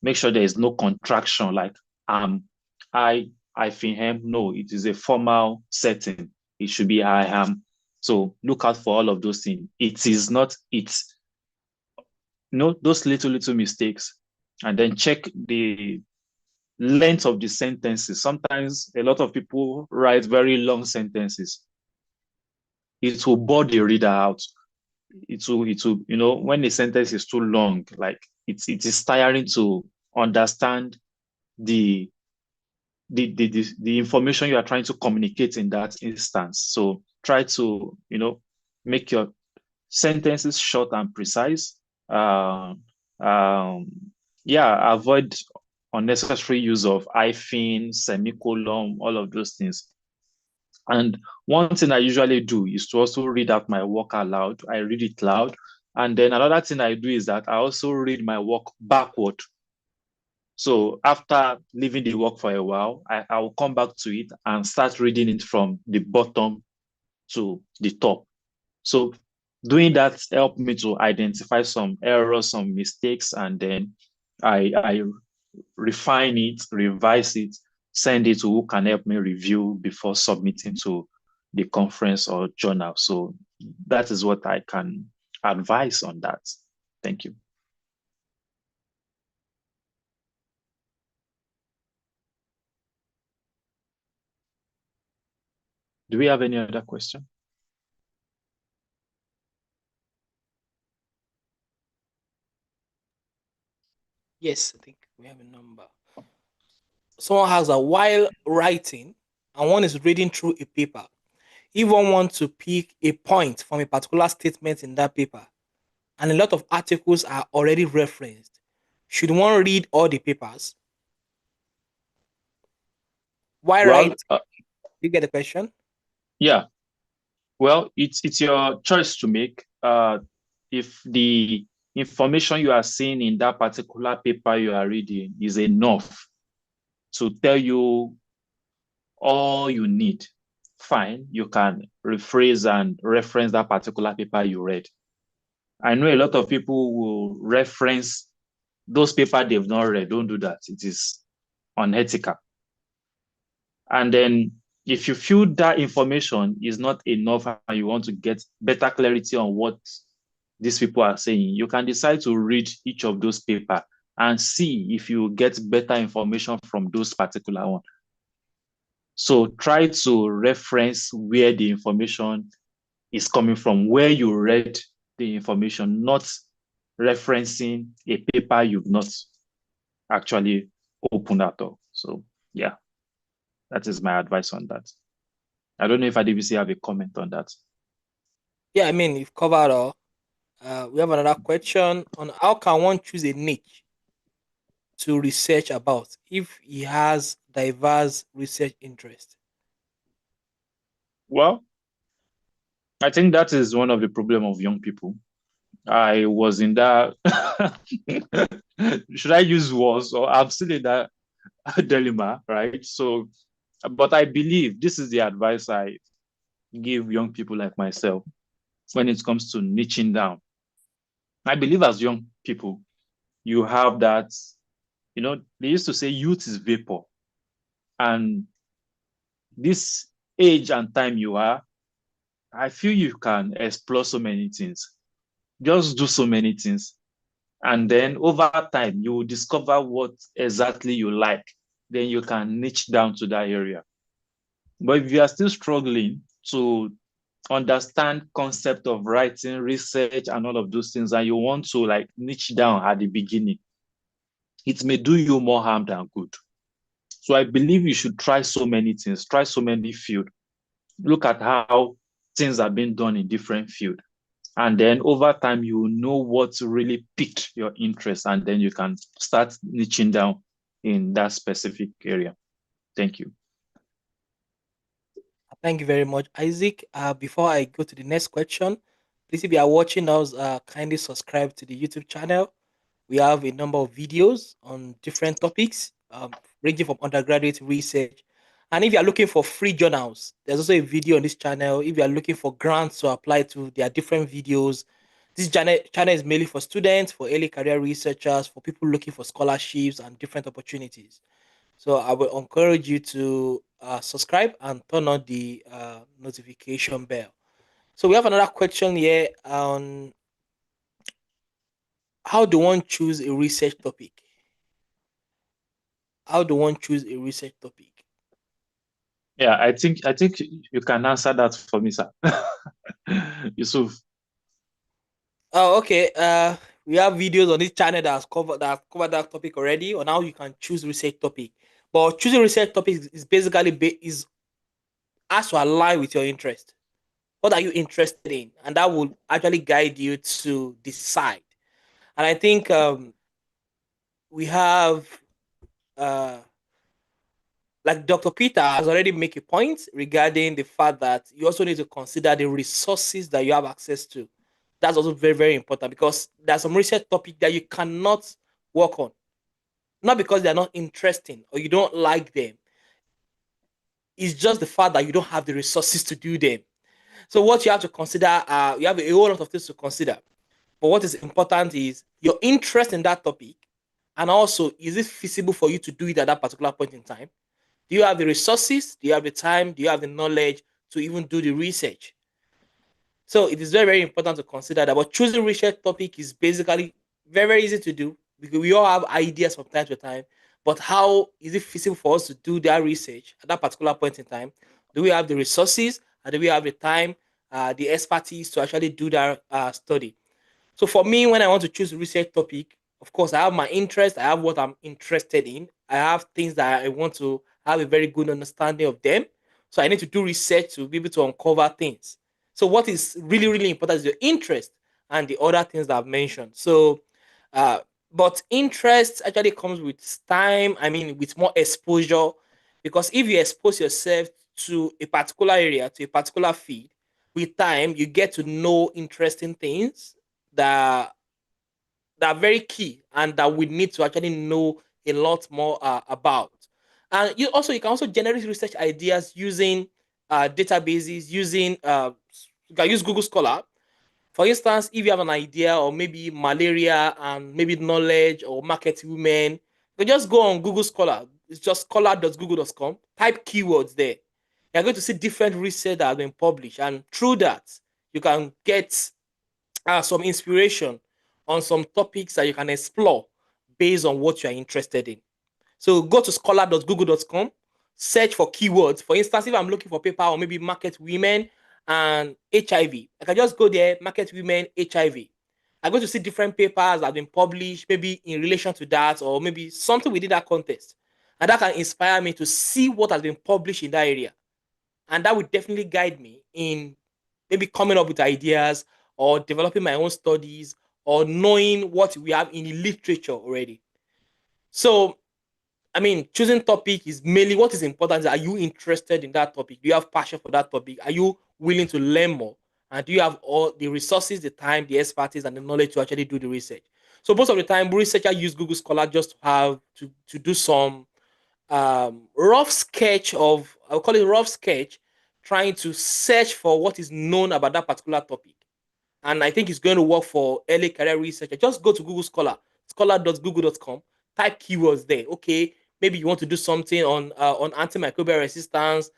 make sure there is no contraction like I think no, it is a formal setting. It should be I am. So look out for all of those things. It is not it's those little mistakes, and then check the length of the sentences. Sometimes a lot of people write very long sentences. It will bore the reader out. It will, when a sentence is too long, like it is tiring to understand the information you are trying to communicate in that instance. So try to, make your sentences short and precise. Avoid unnecessary use of hyphen, semicolon, all of those things. And one thing I usually do is to also read out my work aloud. I read it loud. And then another thing I do is that I also read my work backward. So after leaving the work for a while, I will come back to it and start reading it from the bottom to the top. So doing that helped me to identify some errors, some mistakes, and then I refine it, revise it, send it to who can help me review before submitting to the conference or journal. So that is what I can advise on that. Thank you. Do we have any other question? Yes, I think we have a number. Someone has a while writing and one is reading through a paper. If one wants to pick a point from a particular statement in that paper, and a lot of articles are already referenced, should one read all the papers? Why write? You get the question? Yeah. Well, it's your choice to make. If the information you are seeing in that particular paper you are reading is enough to tell you all you need, fine, you can rephrase and reference that particular paper you read. I know a lot of people will reference those papers they've not read. Don't do that. It is unethical. And then if you feel that information is not enough and you want to get better clarity on what these people are saying, you can decide to read each of those papers and see if you get better information from those particular ones. So try to reference where the information is coming from, where you read the information, not referencing a paper you've not actually opened at all. So yeah, that is my advice on that. I don't know if IDBC have a comment on that. Yeah, I mean, you've covered all. We have another question on how can one choose a niche to research about if he has diverse research interest? Well, I think that is one of the problem of young people. I was in that, should I use was, or I'm still in that dilemma, right? So, but I believe this is the advice I give young people like myself when it comes to niching down. I believe as young people, you have that, they used to say youth is vapor. And this age and time you are, I feel you can explore so many things. Just do so many things. And then over time, you will discover what exactly you like. Then you can niche down to that area. But if you are still struggling to understand concept of writing, research, and all of those things, and you want to like niche down at the beginning, it may do you more harm than good. So I believe you should try so many things, try so many fields. Look at how things are being done in different fields. And then over time, you will know what really piqued your interest, and then you can start niching down in that specific area. Thank you. Thank you very much, Isaac. Before I go to the next question, please, if you are watching us, kindly subscribe to the YouTube channel. We have a number of videos on different topics, ranging from undergraduate research. And if you are looking for free journals, there's also a video on this channel. If you are looking for grants to apply to, there are different videos. This channel is mainly for students, for early career researchers, for people looking for scholarships and different opportunities. So I will encourage you to subscribe and turn on the notification bell. So we have another question here on how do one choose a research topic? How do one choose a research topic? Yeah, I think you can answer that for me, sir. Yusuf. Oh, okay. We have videos on this channel that covered that topic already on how you can choose research topic. But choosing research topic is basically is has to align with your interest. What are you interested in? And that will actually guide you to decide. And I think we have uh like Dr. Peter has already made a point regarding the fact that you also need to consider the resources that you have access to. That's also very, very important because there's some research topic that you cannot work on. Not because they're not interesting or you don't like them. It's just the fact that you don't have the resources to do them. So what you have to consider, you have a whole lot of things to consider. But what is important is your interest in that topic, and also is it feasible for you to do it at that particular point in time? Do you have the resources? Do you have the time? Do you have the knowledge to even do the research? So it is very, very important to consider that. But choosing research topic is basically very, very easy to do because we all have ideas from time to time. But how is it feasible for us to do that research at that particular point in time? Do we have the resources? And do we have the time, the expertise to actually do that study? So for me, when I want to choose a research topic, of course, I have my interest. I have what I'm interested in. I have things that I want to have a very good understanding of them. So I need to do research to be able to uncover things. So what is really, really important is your interest and the other things that I've mentioned. So, uh, but interest actually comes with time. I mean, with more exposure, because if you expose yourself to a particular area, to a particular field, with time, you get to know interesting things that that are very key and that we need to actually know a lot more about. And you can also generate research ideas using databases, using you can use Google Scholar. For instance, if you have an idea or maybe malaria and maybe knowledge or market women, you can just go on Google Scholar. It's just scholar.google.com. Type keywords there. You're going to see different research that have been published, and through that, you can get some inspiration on some topics that you can explore based on what you are interested in. So go to scholar.google.com, search for keywords. For instance, if I'm looking for paper or maybe market women and HIV, I can just go there, market women, HIV. I'm going to see different papers that have been published, maybe in relation to that, or maybe something within that context. And that can inspire me to see what has been published in that area. And that would definitely guide me in maybe coming up with ideas or developing my own studies or knowing what we have in the literature already. So, I mean, choosing topic is mainly what is important. Is, are you interested in that topic? Do you have passion for that topic? Are you willing to learn more? And do you have all the resources, the time, the expertise, and the knowledge to actually do the research? So most of the time, researchers use Google Scholar just to have to do some rough sketch of, I'll call it rough sketch, trying to search for what is known about that particular topic. And I think it's going to work for early career research. Just go to Google Scholar, scholar.google.com, type keywords there. Okay, maybe you want to do something on antimicrobial resistance.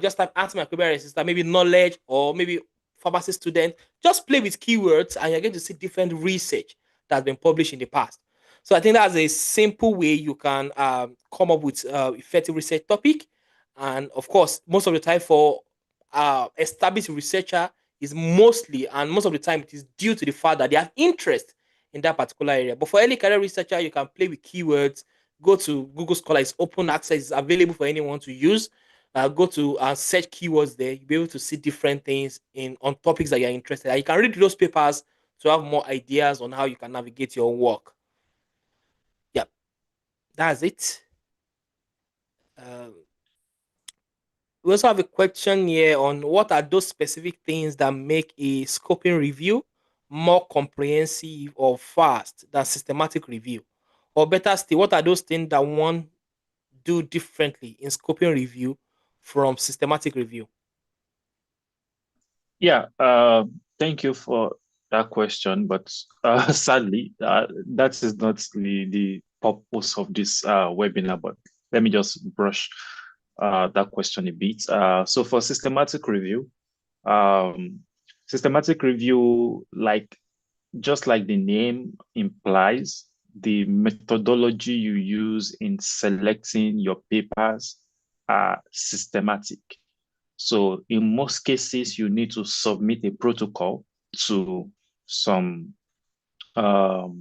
Just type antimicrobial resistance, maybe knowledge, or maybe pharmacy student. Just play with keywords, and you're going to see different research that's been published in the past. So I think that's a simple way you can come up with effective research topic. And of course, most of the time for established researcher is mostly, and most of the time it is due to the fact that they have interest in that particular area. But for any career researcher, you can play with keywords. Go to Google Scholar, it's open access, it's available for anyone to use. Go to search keywords there. You'll be able to see different things in on topics that you're interested in. You can read those papers to have more ideas on how you can navigate your work. Yep, that's it. Um, we also have a question here on what are those specific things that make a scoping review more comprehensive or fast than systematic review? Or better still, what are those things that one do differently in scoping review from systematic review? Yeah, thank you for that question, but sadly, that is not the purpose of this webinar, but let me just brush that question a bit. So for systematic review, just like the name implies, the methodology you use in selecting your papers are systematic. So in most cases, you need to submit a protocol to some I've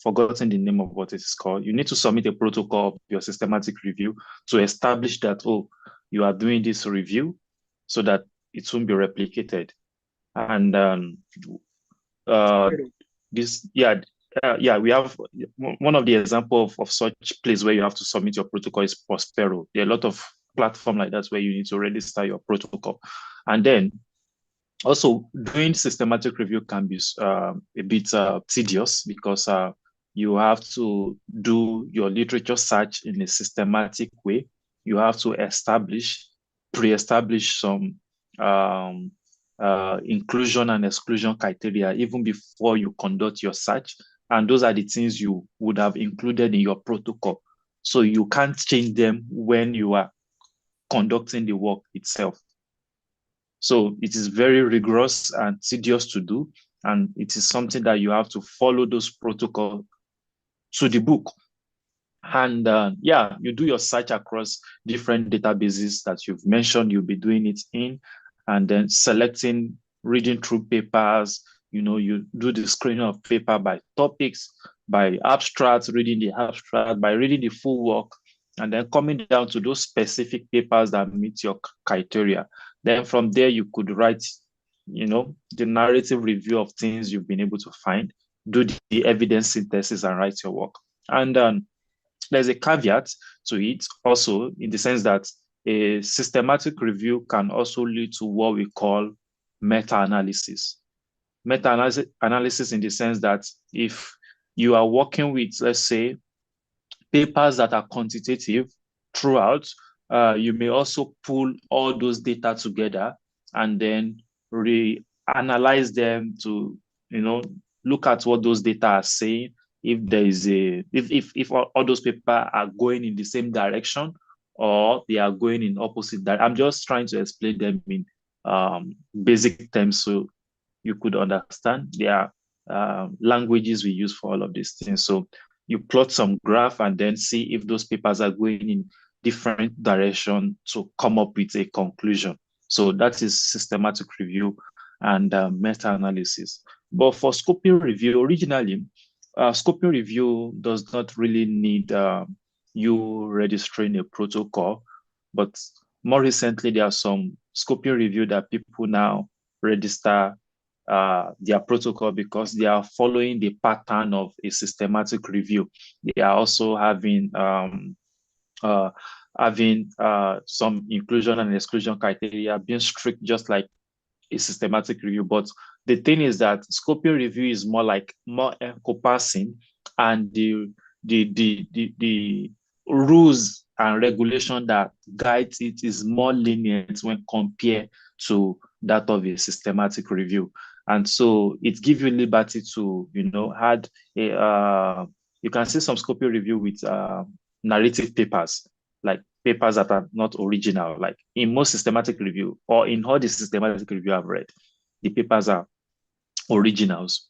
forgotten the name of what it is called. You need to submit a protocol of your systematic review to establish that, oh, you are doing this review so that it won't be replicated. And we have one of the example of such place where you have to submit your protocol is Prospero. There are a lot of platform like that where you need to register your protocol. And then also doing systematic review can be a bit tedious because you have to do your literature search in a systematic way. You have to pre-establish some inclusion and exclusion criteria even before you conduct your search. And those are the things you would have included in your protocol. So you can't change them when you are conducting the work itself. So it is very rigorous and tedious to do. And it is something that you have to follow those protocols to the book. And you do your search across different databases that you've mentioned you'll be doing it in, and then selecting, reading through papers. You do the screening of paper by topics, by abstracts, reading the abstract, by reading the full work, and then coming down to those specific papers that meet your criteria. Then from there, you could write, the narrative review of things you've been able to find, do the evidence synthesis and write your work. And there's a caveat to it also, in the sense that a systematic review can also lead to what we call meta-analysis. Meta-analysis in the sense that if you are working with, let's say, papers that are quantitative throughout, you may also pull all those data together and then reanalyze them to, look at what those data are saying. If all those papers are going in the same direction or they are going in opposite direction. I'm just trying to explain them in basic terms so you could understand. There are languages we use for all of these things. So you plot some graph and then see if those papers are going in different direction to come up with a conclusion. So that is systematic review and meta-analysis. But for scoping review, originally, scoping review does not really need you registering a protocol, but more recently, there are some scoping review that people now register their protocol because they are following the pattern of a systematic review. They are also having some inclusion and exclusion criteria being strict, just like a systematic review. But the thing is that scoping review is more encompassing, and the rules and regulation that guides it is more lenient when compared to that of a systematic review. And so it gives you liberty to, add you can see some scoping review with narrative papers, like papers that are not original. Like in most systematic review, or in all the systematic review I've read, the papers are originals.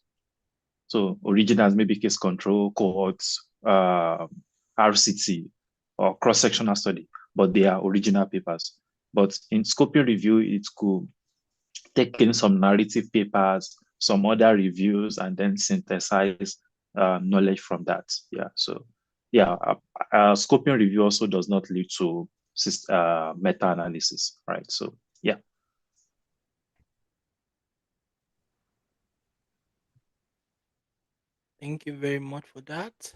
So originals maybe case control, cohorts, RCT, or cross-sectional study, but they are original papers. But in scoping review, it could take in some narrative papers, some other reviews, and then synthesize knowledge from that. Yeah. So yeah, scoping review also does not lead to meta-analysis, right? So yeah. Thank you very much for that.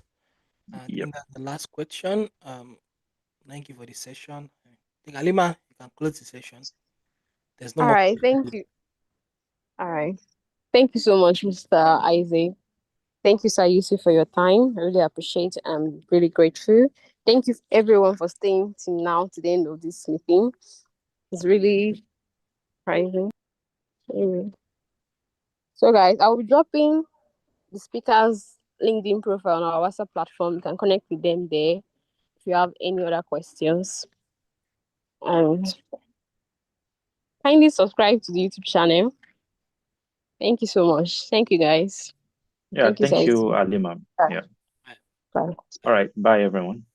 I Yep. think that's the last question. Thank you for the session. I think Halima, you can close the session. There's no All more. right, thank you. All right. Thank you so much, Mr. Isaac. Thank you, Sir Yusuf, for your time. I really appreciate it. I'm really grateful. Thank you, everyone, for staying till now to the end of this meeting. It's really surprising. Anyway. So, guys, I'll be dropping the speaker's LinkedIn profile on our WhatsApp platform. You can connect with them there if you have any other questions. And kindly subscribe to the YouTube channel. Thank you so much. Thank you, guys. Yeah. Thank you, Thank Sir you, Yusuf. Halima. Bye. Yeah. Bye. All right. Bye, everyone.